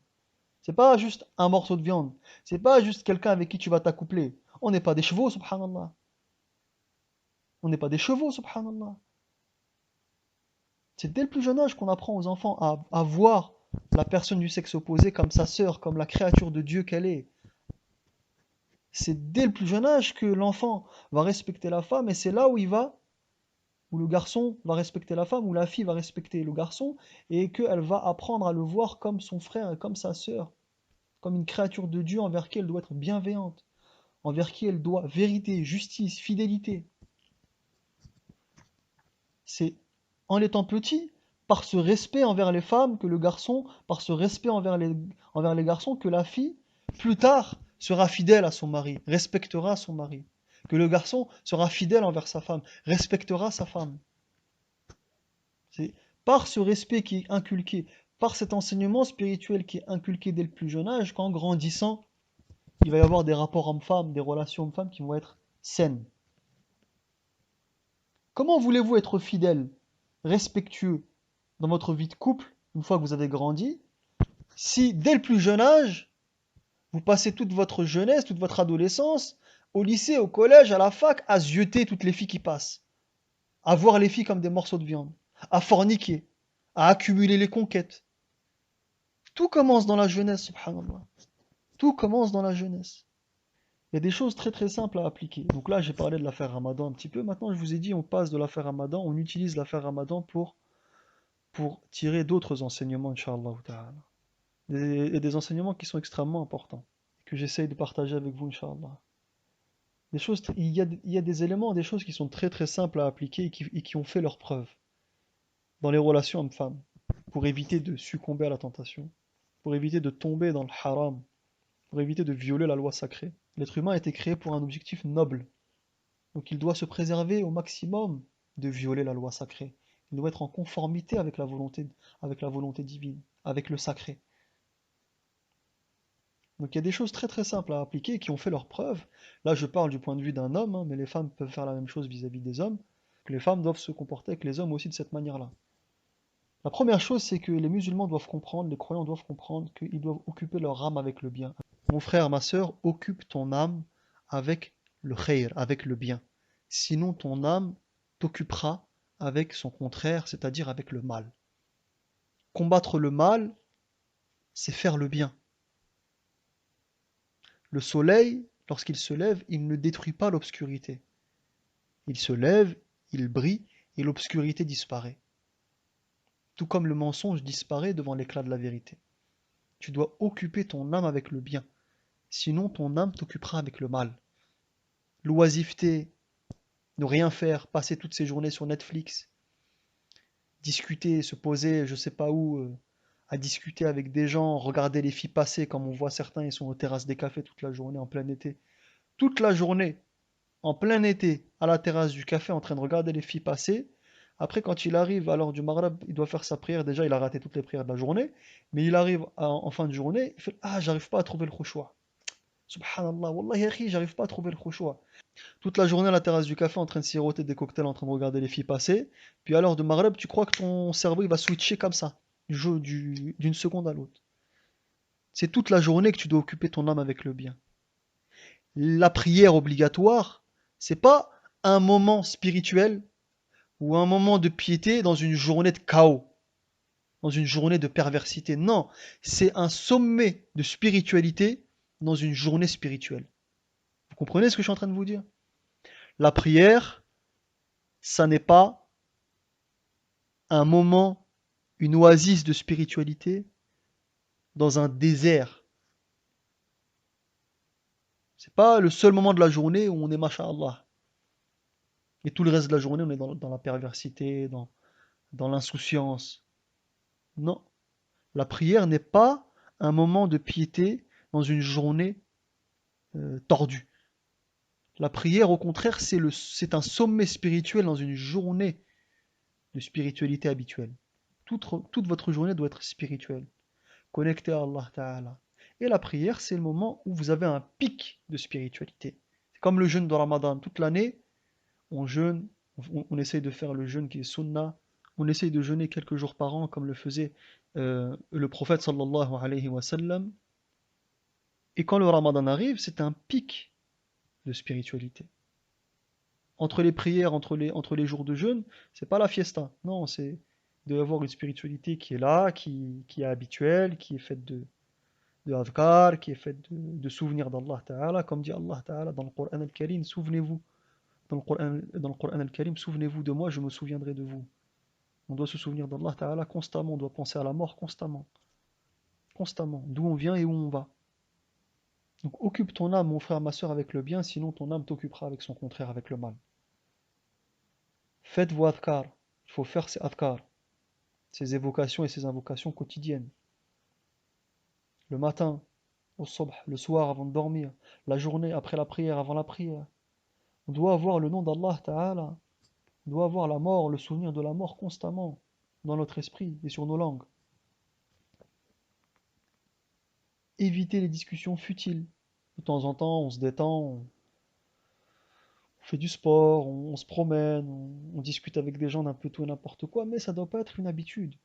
C'est pas juste un morceau de viande. C'est pas juste quelqu'un avec qui tu vas t'accoupler. On n'est pas des chevaux, subhanallah. On n'est pas des chevaux, subhanallah. C'est dès le plus jeune âge qu'on apprend aux enfants à voir la personne du sexe opposé comme sa sœur, comme la créature de Dieu qu'elle est. C'est dès le plus jeune âge que l'enfant va respecter la femme et c'est là où le garçon va respecter la femme, où la fille va respecter le garçon et qu'elle va apprendre à le voir comme son frère et comme sa sœur, comme une créature de Dieu envers qui elle doit être bienveillante, envers qui elle doit vérité, justice, fidélité. C'est en étant petit, par ce respect envers les femmes, que le garçon, par ce respect envers les garçons, que la fille, plus tard, sera fidèle à son mari, respectera son mari. Que le garçon sera fidèle envers sa femme, respectera sa femme. C'est par ce respect qui est inculqué, par cet enseignement spirituel qui est inculqué dès le plus jeune âge, qu'en grandissant, il va y avoir des rapports hommes-femmes, des relations hommes-femmes qui vont être saines. Comment voulez-vous être fidèle, respectueux dans votre vie de couple, une fois que vous avez grandi, si dès le plus jeune âge, vous passez toute votre jeunesse, toute votre adolescence, au lycée, au collège, à la fac, à zioter toutes les filles qui passent, à voir les filles comme des morceaux de viande, à forniquer, à accumuler les conquêtes. Tout commence dans la jeunesse, subhanallah. Tout commence dans la jeunesse. Il y a des choses très très simples à appliquer. Donc là, j'ai parlé de l'affaire Ramadan un petit peu. Maintenant, je vous ai dit, on passe de l'affaire Ramadan, on utilise l'affaire Ramadan pour tirer d'autres enseignements, Inch'Allah ta'ala. Et des enseignements qui sont extrêmement importants, que j'essaye de partager avec vous, Inch'Allah. Il y a des éléments, des choses qui sont très très simples à appliquer et qui ont fait leur preuve dans les relations hommes-femmes, pour éviter de succomber à la tentation, pour éviter de tomber dans le haram, pour éviter de violer la loi sacrée. L'être humain a été créé pour un objectif noble, donc il doit se préserver au maximum de violer la loi sacrée. Il doit être en conformité avec la volonté divine, avec le sacré. Donc il y a des choses très très simples à appliquer et qui ont fait leur preuve. Là je parle du point de vue d'un homme, hein, mais les femmes peuvent faire la même chose vis-à-vis des hommes. Que les femmes doivent se comporter avec les hommes aussi de cette manière-là. La première chose, c'est que les musulmans doivent comprendre, les croyants doivent comprendre qu'ils doivent occuper leur âme avec le bien. Mon frère, ma sœur, occupe ton âme avec le khayr, avec le bien. Sinon ton âme t'occupera avec son contraire, c'est-à-dire avec le mal. Combattre le mal, c'est faire le bien. Le soleil, lorsqu'il se lève, il ne détruit pas l'obscurité. Il se lève, il brille, et l'obscurité disparaît. Tout comme le mensonge disparaît devant l'éclat de la vérité. Tu dois occuper ton âme avec le bien. Sinon ton âme t'occupera avec le mal. L'oisiveté, ne rien faire, passer toutes ses journées sur Netflix, discuter, se poser je sais pas où, à discuter avec des gens, regarder les filles passer comme on voit certains, ils sont aux terrasses des cafés toute la journée en plein été. Toute la journée, en plein été, à la terrasse du café, en train de regarder les filles passer, Après, quand il arrive à l'heure du Maghreb, il doit faire sa prière. Déjà, il a raté toutes les prières de la journée. Mais il arrive en fin de journée, il fait ah, j'arrive pas à trouver le khushu'. Subhanallah, Wallah, ya akhi, j'arrive pas à trouver le khushu'. Toute la journée à la terrasse du café en train de siroter des cocktails, en train de regarder les filles passer. Puis à l'heure de Maghreb, tu crois que ton cerveau il va switcher comme ça, d'une seconde à l'autre. C'est toute la journée que tu dois occuper ton âme avec le bien. La prière obligatoire, c'est pas un moment spirituel ou un moment de piété dans une journée de chaos, dans une journée de perversité. Non, c'est un sommet de spiritualité dans une journée spirituelle. Vous comprenez ce que je suis en train de vous dire? La prière, ça n'est pas un moment, une oasis de spiritualité dans un désert. C'est pas le seul moment de la journée où on est masha'Allah. Et tout le reste de la journée, on est dans la perversité, dans l'insouciance. Non. La prière n'est pas un moment de piété dans une journée tordue. La prière, au contraire, c'est un sommet spirituel dans une journée de spiritualité habituelle. Toute votre journée doit être spirituelle, connectée à Allah Ta'ala. Et la prière, c'est le moment où vous avez un pic de spiritualité. C'est comme le jeûne de Ramadan. Toute l'année, on jeûne, on essaye de faire le jeûne qui est sunnah, on essaye de jeûner quelques jours par an, comme le faisait le prophète sallallahu alayhi wa sallam. Et quand le Ramadan arrive, c'est un pic de spiritualité. Entre les prières, entre les jours de jeûne, c'est pas la fiesta. Non, c'est de avoir une spiritualité qui est là, qui est habituelle, qui est faite de adhkar, qui est faite de souvenirs d'Allah Ta'ala. Comme dit Allah Ta'ala dans le Coran al-Karim, souvenez-vous. Dans le Coran al-Karim, souvenez-vous de moi, je me souviendrai de vous. On doit se souvenir d'Allah Ta'ala constamment, on doit penser à la mort constamment. Constamment. D'où on vient et où on va. Donc occupe ton âme, mon frère, ma soeur, avec le bien, sinon ton âme t'occupera avec son contraire, avec le mal. Faites vos adhkar. Il faut faire ces adhkar, ces évocations et ces invocations quotidiennes. Le matin, au subh, le soir avant de dormir, la journée après la prière, avant la prière. On doit avoir le nom d'Allah Ta'ala. On doit avoir la mort, le souvenir de la mort constamment dans notre esprit et sur nos langues. Éviter les discussions futiles. De temps en temps, on se détend, on fait du sport, on se promène, on discute avec des gens d'un peu tout et n'importe quoi, mais ça ne doit pas être une habitude.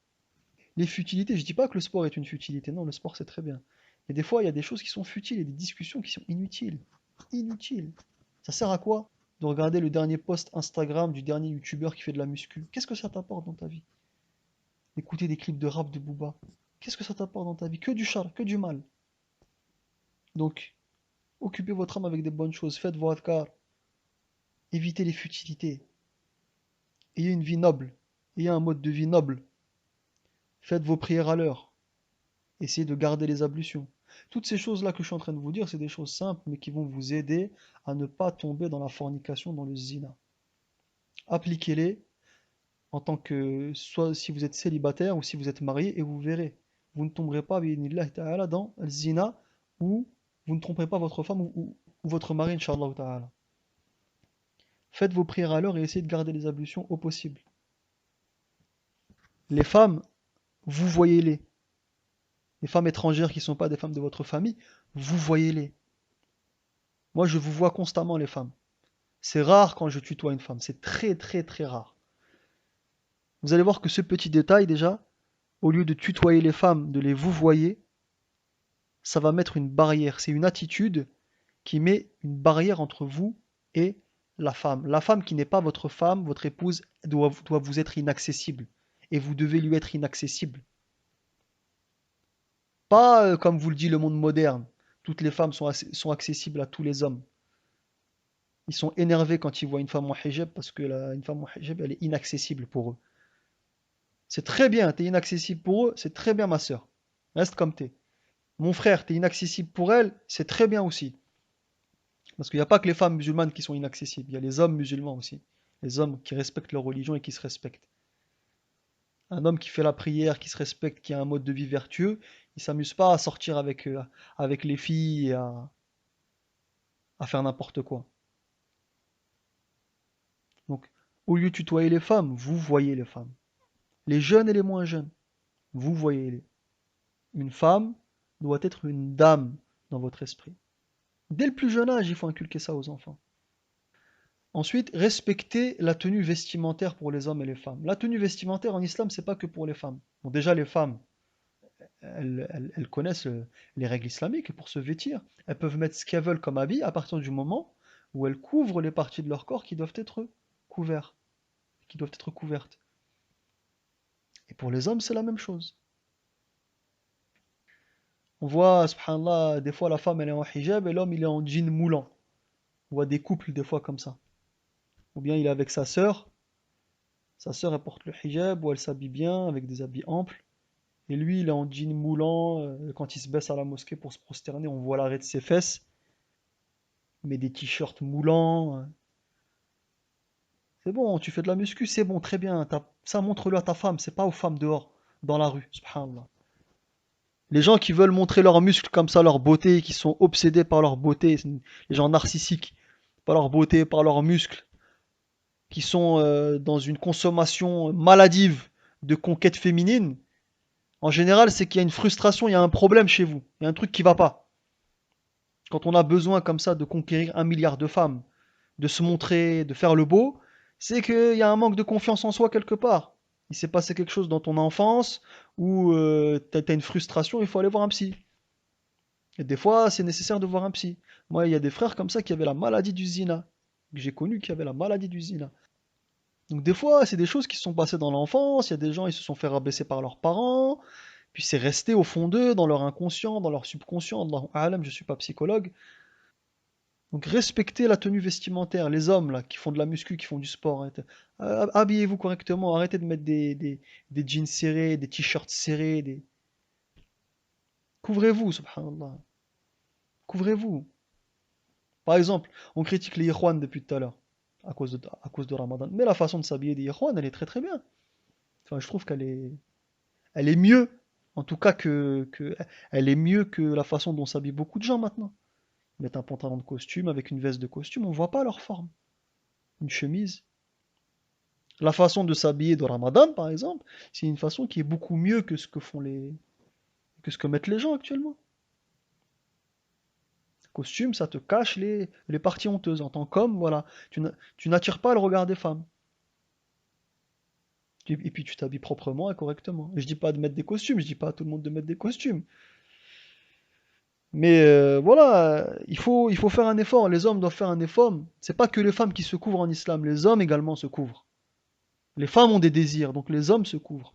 Les futilités, je dis pas que le sport est une futilité, non, le sport c'est très bien. Mais des fois, il y a des choses qui sont futiles et des discussions qui sont inutiles. Inutiles. Ça sert à quoi de regarder le dernier post Instagram du dernier youtubeur qui fait de la muscu? Qu'est-ce que ça t'apporte dans ta vie? Écouter des clips de rap de Booba. Qu'est-ce que ça t'apporte dans ta vie? Que du char, que du mal. Donc, occupez votre âme avec des bonnes choses, faites vos adhkar, évitez les futilités, ayez une vie noble, ayez un mode de vie noble, faites vos prières à l'heure, essayez de garder les ablutions. Toutes ces choses-là que je suis en train de vous dire, c'est des choses simples, mais qui vont vous aider à ne pas tomber dans la fornication, dans le zina. Appliquez-les en tant que, soit si vous êtes célibataire ou si vous êtes marié, et vous verrez. Vous ne tomberez pas, bi'idhnillahi ta'ala, dans le zina, ou vous ne tromperez pas votre femme ou votre mari, inshallah ta'ala. Faites vos prières à l'heure et essayez de garder les ablutions au possible. Les femmes, vous voyez-les. Les femmes étrangères qui ne sont pas des femmes de votre famille, vous voyez-les. Moi, je vous vois constamment, les femmes. C'est rare quand je tutoie une femme. C'est très, très, très rare. Vous allez voir que ce petit détail, déjà, au lieu de tutoyer les femmes, de les vous voyer, ça va mettre une barrière. C'est une attitude qui met une barrière entre vous et la femme. La femme qui n'est pas votre femme, votre épouse, doit vous être inaccessible. Et vous devez lui être inaccessible. Pas comme vous le dit le monde moderne. Toutes les femmes sont accessibles à tous les hommes. Ils sont énervés quand ils voient une femme en hijab parce que une femme en hijab, elle est inaccessible pour eux. C'est très bien, t'es inaccessible pour eux, c'est très bien ma sœur. Reste comme t'es. Mon frère, t'es inaccessible pour elle, c'est très bien aussi. Parce qu'il n'y a pas que les femmes musulmanes qui sont inaccessibles, il y a les hommes musulmans aussi. Les hommes qui respectent leur religion et qui se respectent. Un homme qui fait la prière, qui se respecte, qui a un mode de vie vertueux, il s'amuse pas à sortir avec les filles et à faire n'importe quoi. Donc, Au lieu de tutoyer les femmes, vous voyez les femmes. Les jeunes et les moins jeunes, vous voyez-les. Une femme doit être une dame dans votre esprit. Dès le plus jeune âge, il faut inculquer ça aux enfants. Ensuite, respecter la tenue vestimentaire pour les hommes et les femmes. La tenue vestimentaire en islam, c'est pas que pour les femmes. Bon, déjà, les femmes, elles connaissent les règles islamiques pour se vêtir. Elles peuvent mettre ce qu'elles veulent comme habit à partir du moment où elles couvrent les parties de leur corps qui doivent être couvertes, qui doivent être couvertes. Et pour les hommes, c'est la même chose. On voit, subhanallah, des fois la femme elle est en hijab et l'homme il est en jean moulant. On voit des couples des fois comme ça. Ou bien il est avec sa sœur elle porte le hijab ou elle s'habille bien avec des habits amples. Et lui il est en jean moulant, quand il se baisse à la mosquée pour se prosterner, on voit l'arrêt de ses fesses, mais des t-shirts moulants. C'est bon, tu fais de la muscu, c'est bon, très bien. Ça montre-le à ta femme, c'est pas aux femmes dehors, dans la rue, subhanallah. Les gens qui veulent montrer leurs muscles comme ça, leur beauté, qui sont obsédés par leur beauté, les gens narcissiques, par leur beauté, par leurs muscles, qui sont dans une consommation maladive de conquête féminine, en général, c'est qu'il y a une frustration, il y a un problème chez vous, il y a un truc qui va pas. Quand on a besoin comme ça de conquérir 1 milliard de femmes, de se montrer, de faire le beau, c'est qu'il y a un manque de confiance en soi quelque part. Il s'est passé quelque chose dans ton enfance où t'as une frustration, il faut aller voir un psy. Et des fois, c'est nécessaire de voir un psy. Moi, il y a des frères comme ça qui avaient la maladie du zina, que j'ai connu qui avaient la maladie du zina. Donc des fois, c'est des choses qui se sont passées dans l'enfance, il y a des gens, ils se sont fait rabaisser par leurs parents, puis c'est resté au fond d'eux, dans leur inconscient, dans leur subconscient. Allahu a'lam, je suis pas psychologue. Donc respectez la tenue vestimentaire. Les hommes là, qui font de la muscu, qui font du sport, habillez-vous correctement, arrêtez de mettre des jeans serrés, des t-shirts serrés, couvrez-vous, subhanallah. Couvrez-vous. Par exemple, on critique les Ikhwan depuis tout à l'heure, à cause de Ramadan. Mais la façon de s'habiller des Ikhwan, elle est très très bien. Enfin, je trouve elle est mieux, en tout cas elle est mieux que la façon dont s'habillent beaucoup de gens maintenant. Ils mettent un pantalon de costume avec une veste de costume, on voit pas leur forme. Une chemise. La façon de s'habiller de Ramadan, par exemple, c'est une façon qui est beaucoup mieux que ce que mettent les gens actuellement. Costume, ça te cache les parties honteuses. En tant qu'homme, voilà, tu n'attires pas le regard des femmes. Et puis tu t'habilles proprement et correctement. Je dis pas de mettre des costumes, je dis pas à tout le monde de mettre des costumes. Mais voilà, il faut faire un effort. Les hommes doivent faire un effort. C'est pas que les femmes qui se couvrent en islam, les hommes également se couvrent. Les femmes ont des désirs, donc les hommes se couvrent.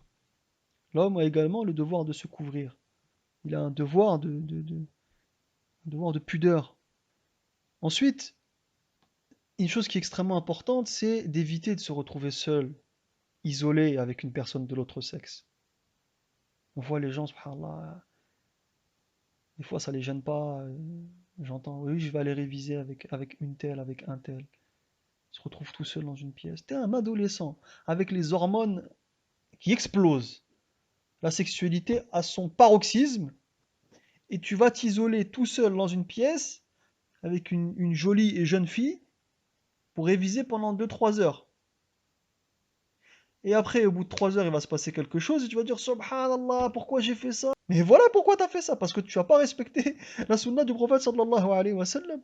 L'homme a également le devoir de se couvrir. Il a un devoir un devoir de pudeur. Ensuite, une chose qui est extrêmement importante, c'est d'éviter de se retrouver seul, isolé avec une personne de l'autre sexe. On voit les gens, subhanallah, des fois ça les gêne pas. J'entends, oui, je vais aller réviser avec une telle, avec un tel. Ils se retrouvent tout seul dans une pièce. T'es un adolescent, avec les hormones qui explosent. La sexualité a son paroxysme, et tu vas t'isoler tout seul dans une pièce avec une jolie et jeune fille pour réviser pendant 2 3 heures. Et après, au bout de 3 heures, il va se passer quelque chose et tu vas dire Subhanallah, pourquoi j'ai fait ça? Mais voilà pourquoi tu as fait ça, parce que tu n'as pas respecté la sunna du prophète sallallahu alayhi wa sallam.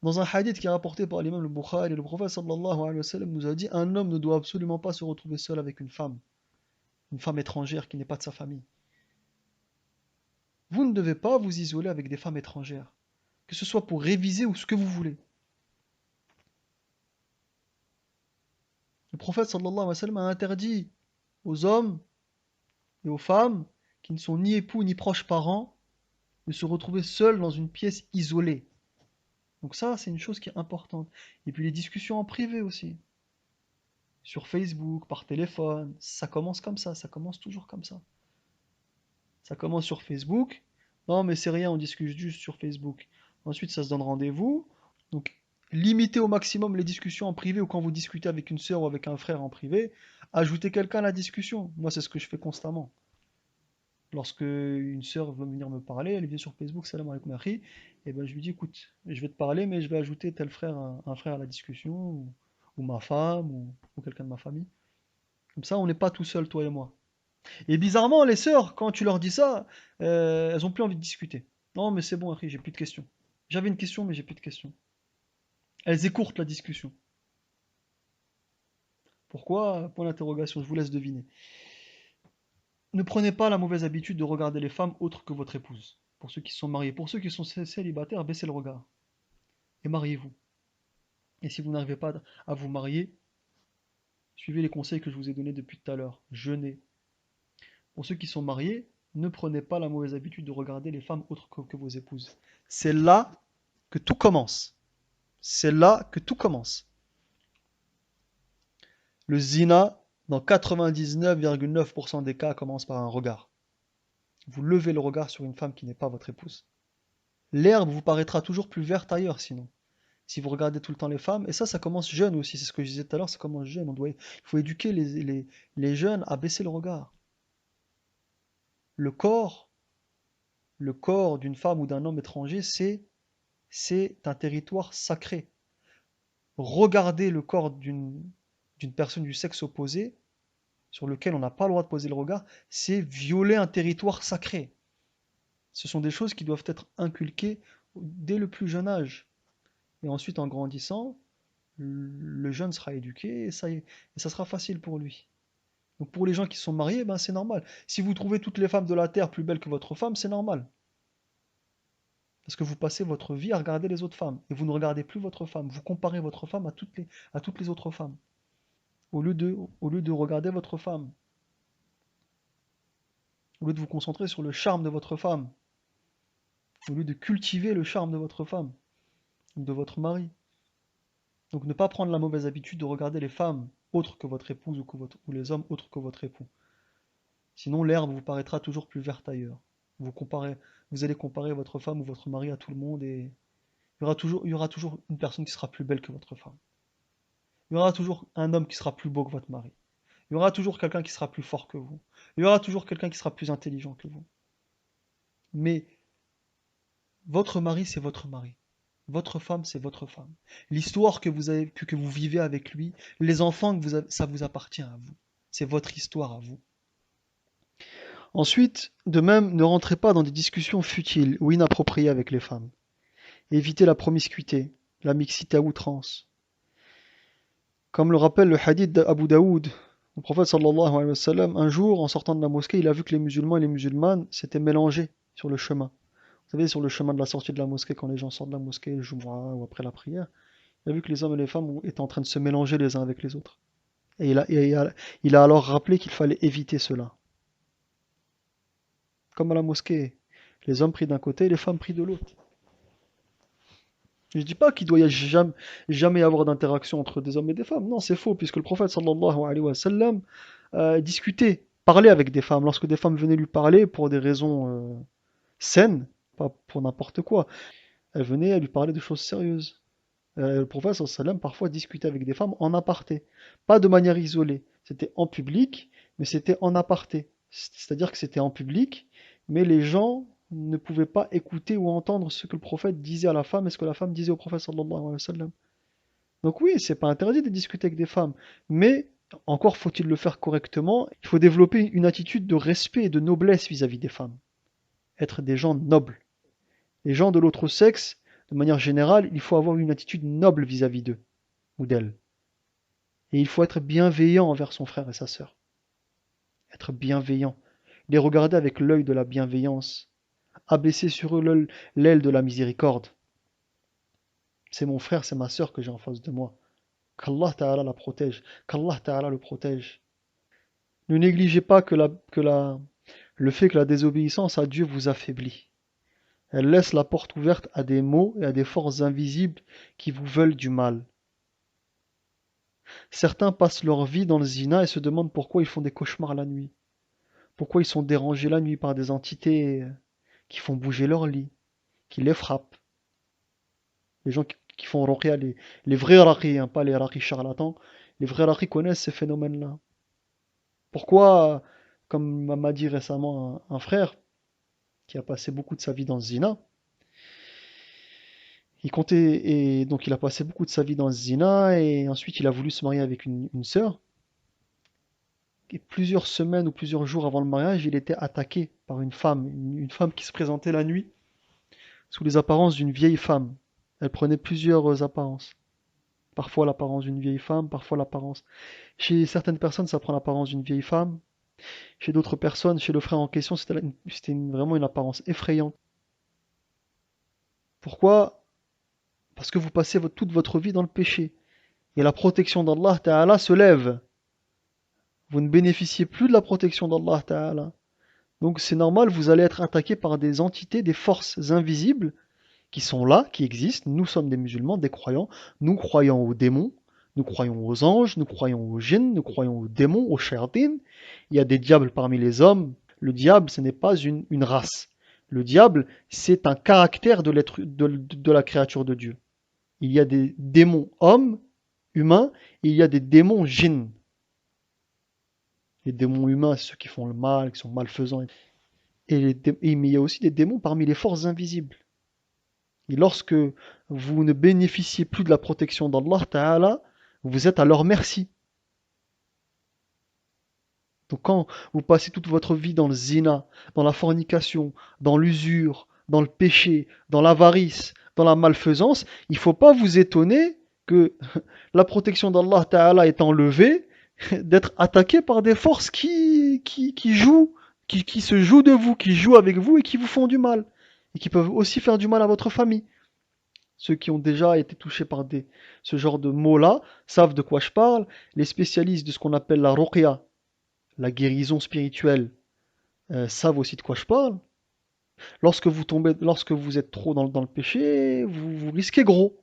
Dans un hadith qui est rapporté par l'imam al-Bukhari, le prophète sallallahu alayhi wa sallam nous a dit un homme ne doit absolument pas se retrouver seul avec une femme étrangère qui n'est pas de sa famille. Vous ne devez pas vous isoler avec des femmes étrangères, que ce soit pour réviser ou ce que vous voulez. Le prophète sallallahu alayhi wa sallam a interdit aux hommes et aux femmes qui ne sont ni époux ni proches parents de se retrouver seuls dans une pièce isolée. Donc ça, c'est une chose qui est importante. Et puis les discussions en privé aussi. Sur Facebook, par téléphone, ça commence comme ça commence toujours comme ça. Ça commence sur Facebook. Non, mais c'est rien, on discute juste sur Facebook. Ensuite, ça se donne rendez-vous. Donc, limitez au maximum les discussions en privé ou quand vous discutez avec une sœur ou avec un frère en privé. Ajoutez quelqu'un à la discussion. Moi, c'est ce que je fais constamment. Lorsque une sœur veut venir me parler, elle vient sur Facebook, salam alaikum akhi, et ben je lui dis écoute, je vais te parler, mais je vais ajouter tel frère, un frère à la discussion. ou ma femme, ou quelqu'un de ma famille. Comme ça, on n'est pas tout seul, toi et moi. Et bizarrement, les sœurs, quand tu leur dis ça, elles ont plus envie de discuter. Non, mais c'est bon, Harry, j'ai plus de questions. J'avais une question, mais j'ai plus de questions. Elles écourtent la discussion. Pourquoi? Point d'interrogation, je vous laisse deviner. Ne prenez pas la mauvaise habitude de regarder les femmes autres que votre épouse. Pour ceux qui sont mariés. Pour ceux qui sont célibataires, baissez le regard. Et mariez-vous. Et si vous n'arrivez pas à vous marier, suivez les conseils que je vous ai donnés depuis tout à l'heure. Jeûnez. Pour ceux qui sont mariés, ne prenez pas la mauvaise habitude de regarder les femmes autres que vos épouses. C'est là que tout commence. C'est là que tout commence. Le zina, dans 99,9% des cas, commence par un regard. Vous levez le regard sur une femme qui n'est pas votre épouse. L'herbe vous paraîtra toujours plus verte ailleurs sinon. Si vous regardez tout le temps les femmes, et ça commence jeune aussi, c'est ce que je disais tout à l'heure, ça commence jeune. Il faut éduquer les jeunes à baisser le regard. Le corps, le corps d'une femme ou d'un homme étranger, c'est un territoire sacré. Regarder le corps d'une personne du sexe opposé, sur lequel on n'a pas le droit de poser le regard, c'est violer un territoire sacré. Ce sont des choses qui doivent être inculquées dès le plus jeune âge. Et ensuite, en grandissant, le jeune sera éduqué et ça sera facile pour lui. Donc pour les gens qui sont mariés, ben c'est normal. Si vous trouvez toutes les femmes de la terre plus belles que votre femme, c'est normal. Parce que vous passez votre vie à regarder les autres femmes. Et vous ne regardez plus votre femme. Vous comparez votre femme à toutes les autres femmes. Au lieu de regarder votre femme. Au lieu de vous concentrer sur le charme de votre femme. Au lieu de cultiver le charme de votre femme. Ou de votre mari. Donc ne pas prendre la mauvaise habitude de regarder les femmes autres que votre épouse ou les hommes autres que votre époux. Sinon l'herbe vous paraîtra toujours plus verte ailleurs. Vous allez comparer votre femme ou votre mari à tout le monde et il y aura toujours une personne qui sera plus belle que votre femme. Il y aura toujours un homme qui sera plus beau que votre mari. Il y aura toujours quelqu'un qui sera plus fort que vous. Il y aura toujours quelqu'un qui sera plus intelligent que vous. Mais votre mari, c'est votre mari. Votre femme, c'est votre femme. L'histoire que vous vivez avec lui, les enfants ça vous appartient à vous. C'est votre histoire à vous. Ensuite, de même, ne rentrez pas dans des discussions futiles ou inappropriées avec les femmes. Évitez la promiscuité, la mixité à outrance. Comme le rappelle le hadith d'Abu Daoud, le prophète sallallahu alayhi wa sallam, un jour, en sortant de la mosquée, il a vu que les musulmans et les musulmanes s'étaient mélangés sur le chemin. Vous savez, sur le chemin de la sortie de la mosquée, quand les gens sortent de la mosquée, le Jumu'ah ou après la prière, il a vu que les hommes et les femmes étaient en train de se mélanger les uns avec les autres. Et il a alors rappelé qu'il fallait éviter cela. Comme à la mosquée, les hommes pris d'un côté et les femmes pris de l'autre. Je ne dis pas qu'il doit y jamais y avoir d'interaction entre des hommes et des femmes. Non, c'est faux, puisque le prophète sallallahu alayhi wa sallam discutait, parlait avec des femmes. Lorsque des femmes venaient lui parler pour des raisons saines, pas pour n'importe quoi, elles venaient à lui parler de choses sérieuses. Le prophète sallallahu alayhi wa sallam parfois discutait avec des femmes en aparté, pas de manière isolée. C'était en public, mais c'était en aparté. C'est-à-dire que c'était en public, mais les gens ne pouvaient pas écouter ou entendre ce que le prophète disait à la femme et ce que la femme disait au prophète sallallahu alayhi wa sallam. Donc oui, c'est pas interdit de discuter avec des femmes, mais encore faut-il le faire correctement. Il faut développer une attitude de respect et de noblesse vis-à-vis des femmes. Être des gens nobles. Les gens de l'autre sexe, de manière générale, il faut avoir une attitude noble vis-à-vis d'eux ou d'elles. Et il faut être bienveillant envers son frère et sa sœur. Être bienveillant. Les regarder avec l'œil de la bienveillance. Abaisser sur eux l'aile de la miséricorde. C'est mon frère, c'est ma sœur que j'ai en face de moi. Qu'Allah Ta'ala la protège. Qu'Allah Ta'ala le protège. Ne négligez pas le fait que la désobéissance à Dieu vous affaiblit. Elle laisse la porte ouverte à des maux et à des forces invisibles qui vous veulent du mal. Certains passent leur vie dans le zina et se demandent pourquoi ils font des cauchemars la nuit. Pourquoi ils sont dérangés la nuit par des entités qui font bouger leur lit, qui les frappent. Les gens qui font ruqya, les vrais raqis, hein, pas les raqis charlatans, les vrais raqis connaissent ces phénomènes-là. Pourquoi, comme m'a dit récemment un frère qui a passé beaucoup de sa vie dans le zina, Il comptait, et donc il a passé beaucoup de sa vie dans le zina, et ensuite il a voulu se marier avec une sœur. Et plusieurs semaines ou plusieurs jours avant le mariage, il était attaqué par une femme qui se présentait la nuit sous les apparences d'une vieille femme. Elle prenait plusieurs apparences. Parfois l'apparence d'une vieille femme, parfois l'apparence. Chez certaines personnes, ça prend l'apparence d'une vieille femme. Chez d'autres personnes, chez le frère en question, vraiment une apparence effrayante. Pourquoi? Parce que vous passez toute votre vie dans le péché. Et la protection d'Allah Ta'ala se lève. Vous ne bénéficiez plus de la protection d'Allah Ta'ala. Donc c'est normal, vous allez être attaqué par des entités, des forces invisibles qui sont là, qui existent. Nous sommes des musulmans, des croyants. Nous croyons aux démons, nous croyons aux anges, nous croyons aux djinns, nous croyons aux démons, aux shayatin. Il y a des diables parmi les hommes. Le diable, ce n'est pas une race. Le diable, c'est un caractère de la créature de Dieu. Il y a des démons hommes, humains, et il y a des démons djinns. Les démons humains, c'est ceux qui font le mal, qui sont malfaisants. Mais il y a aussi des démons parmi les forces invisibles. Et lorsque vous ne bénéficiez plus de la protection d'Allah Ta'ala, vous êtes à leur merci. Donc quand vous passez toute votre vie dans le zina, dans la fornication, dans l'usure, dans le péché, dans l'avarice, dans la malfaisance, il ne faut pas vous étonner que la protection d'Allah Ta'ala est enlevée, d'être attaqué par des forces qui jouent, qui se jouent de vous, qui jouent avec vous et qui vous font du mal. Et qui peuvent aussi faire du mal à votre famille. Ceux qui ont déjà été touchés par ce genre de mots-là savent de quoi je parle. Les spécialistes de ce qu'on appelle la ruqya, la guérison spirituelle, savent aussi de quoi je parle. Lorsque vous êtes trop dans le péché, vous risquez gros.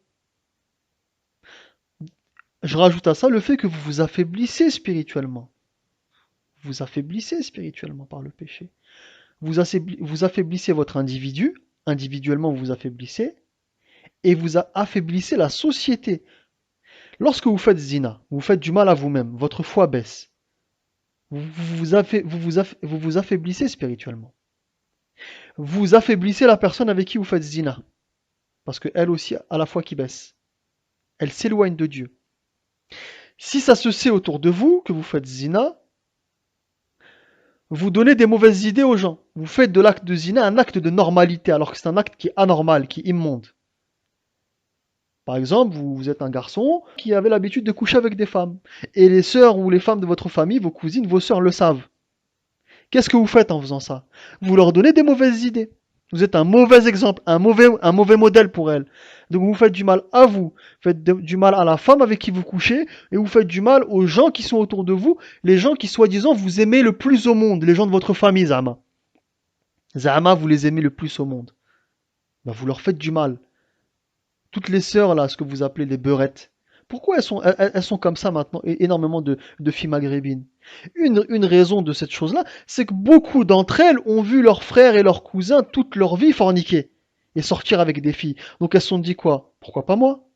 Je rajoute à ça le fait que vous vous affaiblissez spirituellement. Vous affaiblissez spirituellement par le péché. Vous affaiblissez votre individu, individuellement vous vous affaiblissez, et vous affaiblissez la société. Lorsque vous faites zina, vous faites du mal à vous-même, votre foi baisse. Vous vous affaiblissez spirituellement. Vous affaiblissez la personne avec qui vous faites zina. Parce qu'elle aussi a la foi qui baisse. Elle s'éloigne de Dieu. Si ça se sait autour de vous que vous faites zina, vous donnez des mauvaises idées aux gens. Vous faites de l'acte de zina un acte de normalité, alors que c'est un acte qui est anormal, qui est immonde. Par exemple, vous êtes un garçon qui avait l'habitude de coucher avec des femmes. Et les sœurs ou les femmes de votre famille, vos cousines, vos sœurs le savent. Qu'est-ce que vous faites en faisant ça? Vous leur donnez des mauvaises idées. Vous êtes un mauvais exemple, un mauvais modèle pour elles. Donc vous faites du mal à vous, vous faites du mal à la femme avec qui vous couchez, et vous faites du mal aux gens qui sont autour de vous, les gens qui soi-disant vous aimez le plus au monde, les gens de votre famille, Zama. Zama, vous les aimez le plus au monde. Ben, vous leur faites du mal. Toutes les sœurs, là, ce que vous appelez les beurettes, pourquoi elles sont comme ça maintenant, énormément de filles maghrébines? Une raison de cette chose-là, c'est que beaucoup d'entre elles ont vu leurs frères et leurs cousins toute leur vie forniquer et sortir avec des filles. Donc elles se sont dit quoi? Pourquoi pas moi?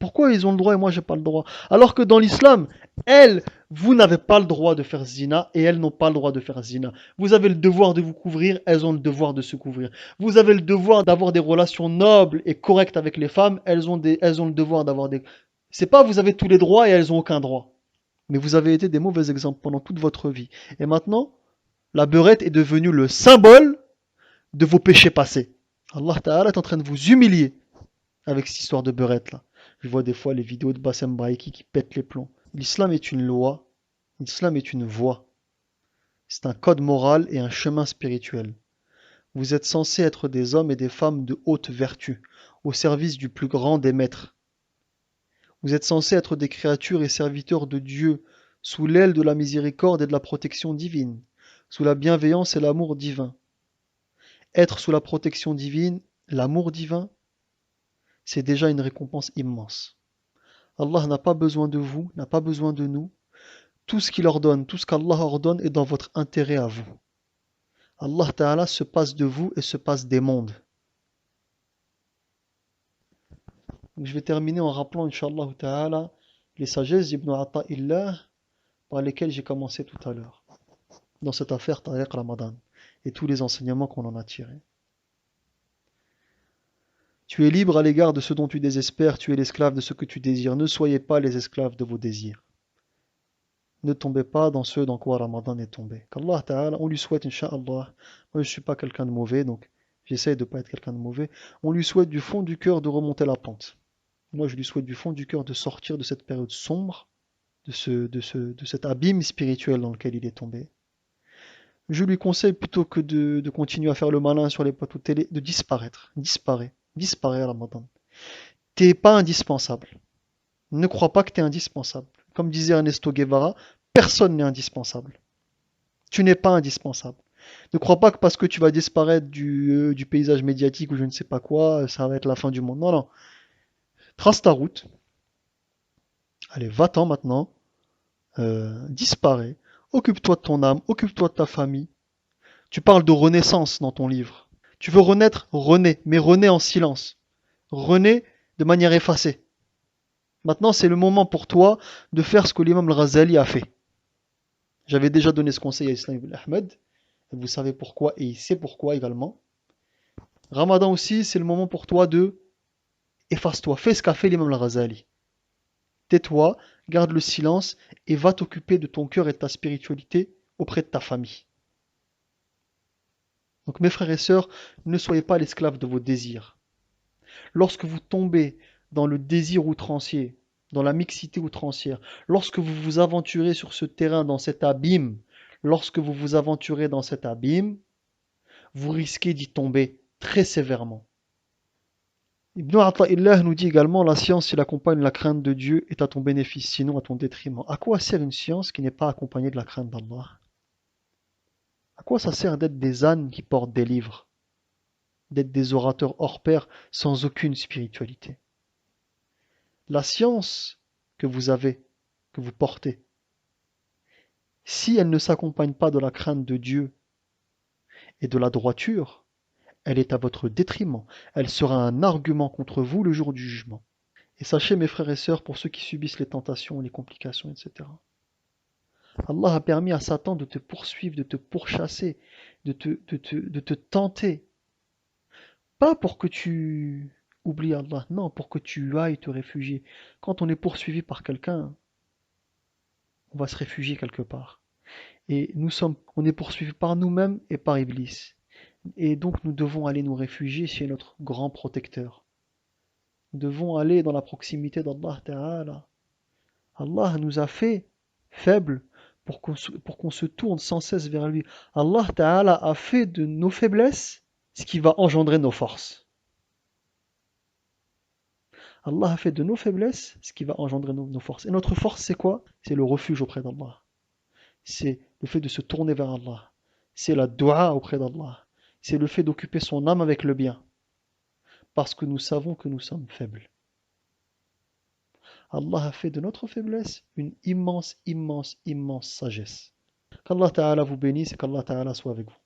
Pourquoi ils ont le droit et moi j'ai pas le droit? Alors que dans l'islam, elles, vous n'avez pas le droit de faire zina et elles n'ont pas le droit de faire zina. Vous avez le devoir de vous couvrir, elles ont le devoir de se couvrir. Vous avez le devoir d'avoir des relations nobles et correctes avec les femmes, elles ont le devoir d'avoir des... C'est pas vous avez tous les droits et elles ont aucun droit. Mais vous avez été des mauvais exemples pendant toute votre vie. Et maintenant, la beurette est devenue le symbole de vos péchés passés. Allah Ta'ala est en train de vous humilier avec cette histoire de beurette là. Je vois des fois les vidéos de Bassem Baïki qui pètent les plombs. L'islam est une loi, l'islam est une voie. C'est un code moral et un chemin spirituel. Vous êtes censés être des hommes et des femmes de haute vertu, au service du plus grand des maîtres. Vous êtes censés être des créatures et serviteurs de Dieu, sous l'aile de la miséricorde et de la protection divine, sous la bienveillance et l'amour divin. Être sous la protection divine, l'amour divin, c'est déjà une récompense immense. Allah n'a pas besoin de vous, n'a pas besoin de nous. Tout ce qu'il ordonne, tout ce qu'Allah ordonne est dans votre intérêt à vous. Allah Ta'ala se passe de vous et se passe des mondes. Donc, je vais terminer en rappelant, Inch'Allah Ta'ala, les sagesses d'Ibn Ata'illah par lesquelles j'ai commencé tout à l'heure, dans cette affaire Tariq Ramadan, et tous les enseignements qu'on en a tirés. Tu es libre à l'égard de ce dont tu désespères, tu es l'esclave de ce que tu désires. Ne soyez pas les esclaves de vos désirs. Ne tombez pas dans ce dans quoi Ramadan est tombé. Qu'Allah Ta'ala, on lui souhaite, Inch'Allah, moi je ne suis pas quelqu'un de mauvais, donc j'essaie de ne pas être quelqu'un de mauvais, on lui souhaite du fond du cœur de remonter la pente. Moi je lui souhaite du fond du cœur de sortir de cette période sombre, de cet abîme spirituel dans lequel il est tombé. Je lui conseille plutôt que de continuer à faire le malin sur les plateaux télé, de disparaître. Disparaît Ramadan. T'es pas indispensable. Ne crois pas que tu es indispensable. Comme disait Ernesto Guevara, personne n'est indispensable. Tu n'es pas indispensable. Ne crois pas que parce que tu vas disparaître du paysage médiatique ou je ne sais pas quoi, ça va être la fin du monde. Non, non. Trace ta route. Allez, va-t'en maintenant. Disparais. Occupe-toi de ton âme. Occupe-toi de ta famille. Tu parles de renaissance dans ton livre. Tu veux renaître? Renais. Mais renais en silence. Renais de manière effacée. Maintenant, c'est le moment pour toi de faire ce que l'imam al-Ghazali a fait. J'avais déjà donné ce conseil à Islam ibn Ahmed. Vous savez pourquoi et il sait pourquoi également. Ramadan aussi, c'est le moment pour toi de efface-toi. Fais ce qu'a fait l'imam al-Ghazali. Tais-toi, garde le silence et va t'occuper de ton cœur et de ta spiritualité auprès de ta famille. Donc mes frères et sœurs, ne soyez pas l'esclave de vos désirs. Lorsque vous tombez dans le désir outrancier, dans la mixité outrancière, lorsque vous vous aventurez sur ce terrain, dans cet abîme, lorsque vous vous aventurez dans cet abîme, vous risquez d'y tomber très sévèrement. Ibn Ata'illah nous dit également, la science, si elle accompagne la crainte de Dieu, est à ton bénéfice, sinon à ton détriment. À quoi sert une science qui n'est pas accompagnée de la crainte d'Allah? À quoi ça sert d'être des ânes qui portent des livres, d'être des orateurs hors pair sans aucune spiritualité? La science que vous avez, que vous portez, si elle ne s'accompagne pas de la crainte de Dieu et de la droiture, elle est à votre détriment. Elle sera un argument contre vous le jour du jugement. Et sachez, mes frères et sœurs, pour ceux qui subissent les tentations, les complications, etc. Allah a permis à Satan de te poursuivre, de te pourchasser, de te tenter. Pas pour que tu oublies Allah, non, pour que tu ailles te réfugier. Quand on est poursuivi par quelqu'un, on va se réfugier quelque part. Et on est poursuivi par nous-mêmes et par Iblis. Et donc nous devons aller nous réfugier chez notre grand protecteur. Nous devons aller dans la proximité d'Allah Ta'ala. Allah nous a fait faibles pour qu'on se tourne sans cesse vers lui. Allah Ta'ala a fait de nos faiblesses ce qui va engendrer nos forces. Allah a fait de nos faiblesses ce qui va engendrer nos forces. Et notre force, c'est quoi? C'est le refuge auprès d'Allah. C'est le fait de se tourner vers Allah. C'est la dua auprès d'Allah. C'est le fait d'occuper son âme avec le bien. Parce que nous savons que nous sommes faibles. Allah a fait de notre faiblesse une immense, immense, immense sagesse. Qu'Allah Ta'ala vous bénisse et qu'Allah Ta'ala soit avec vous.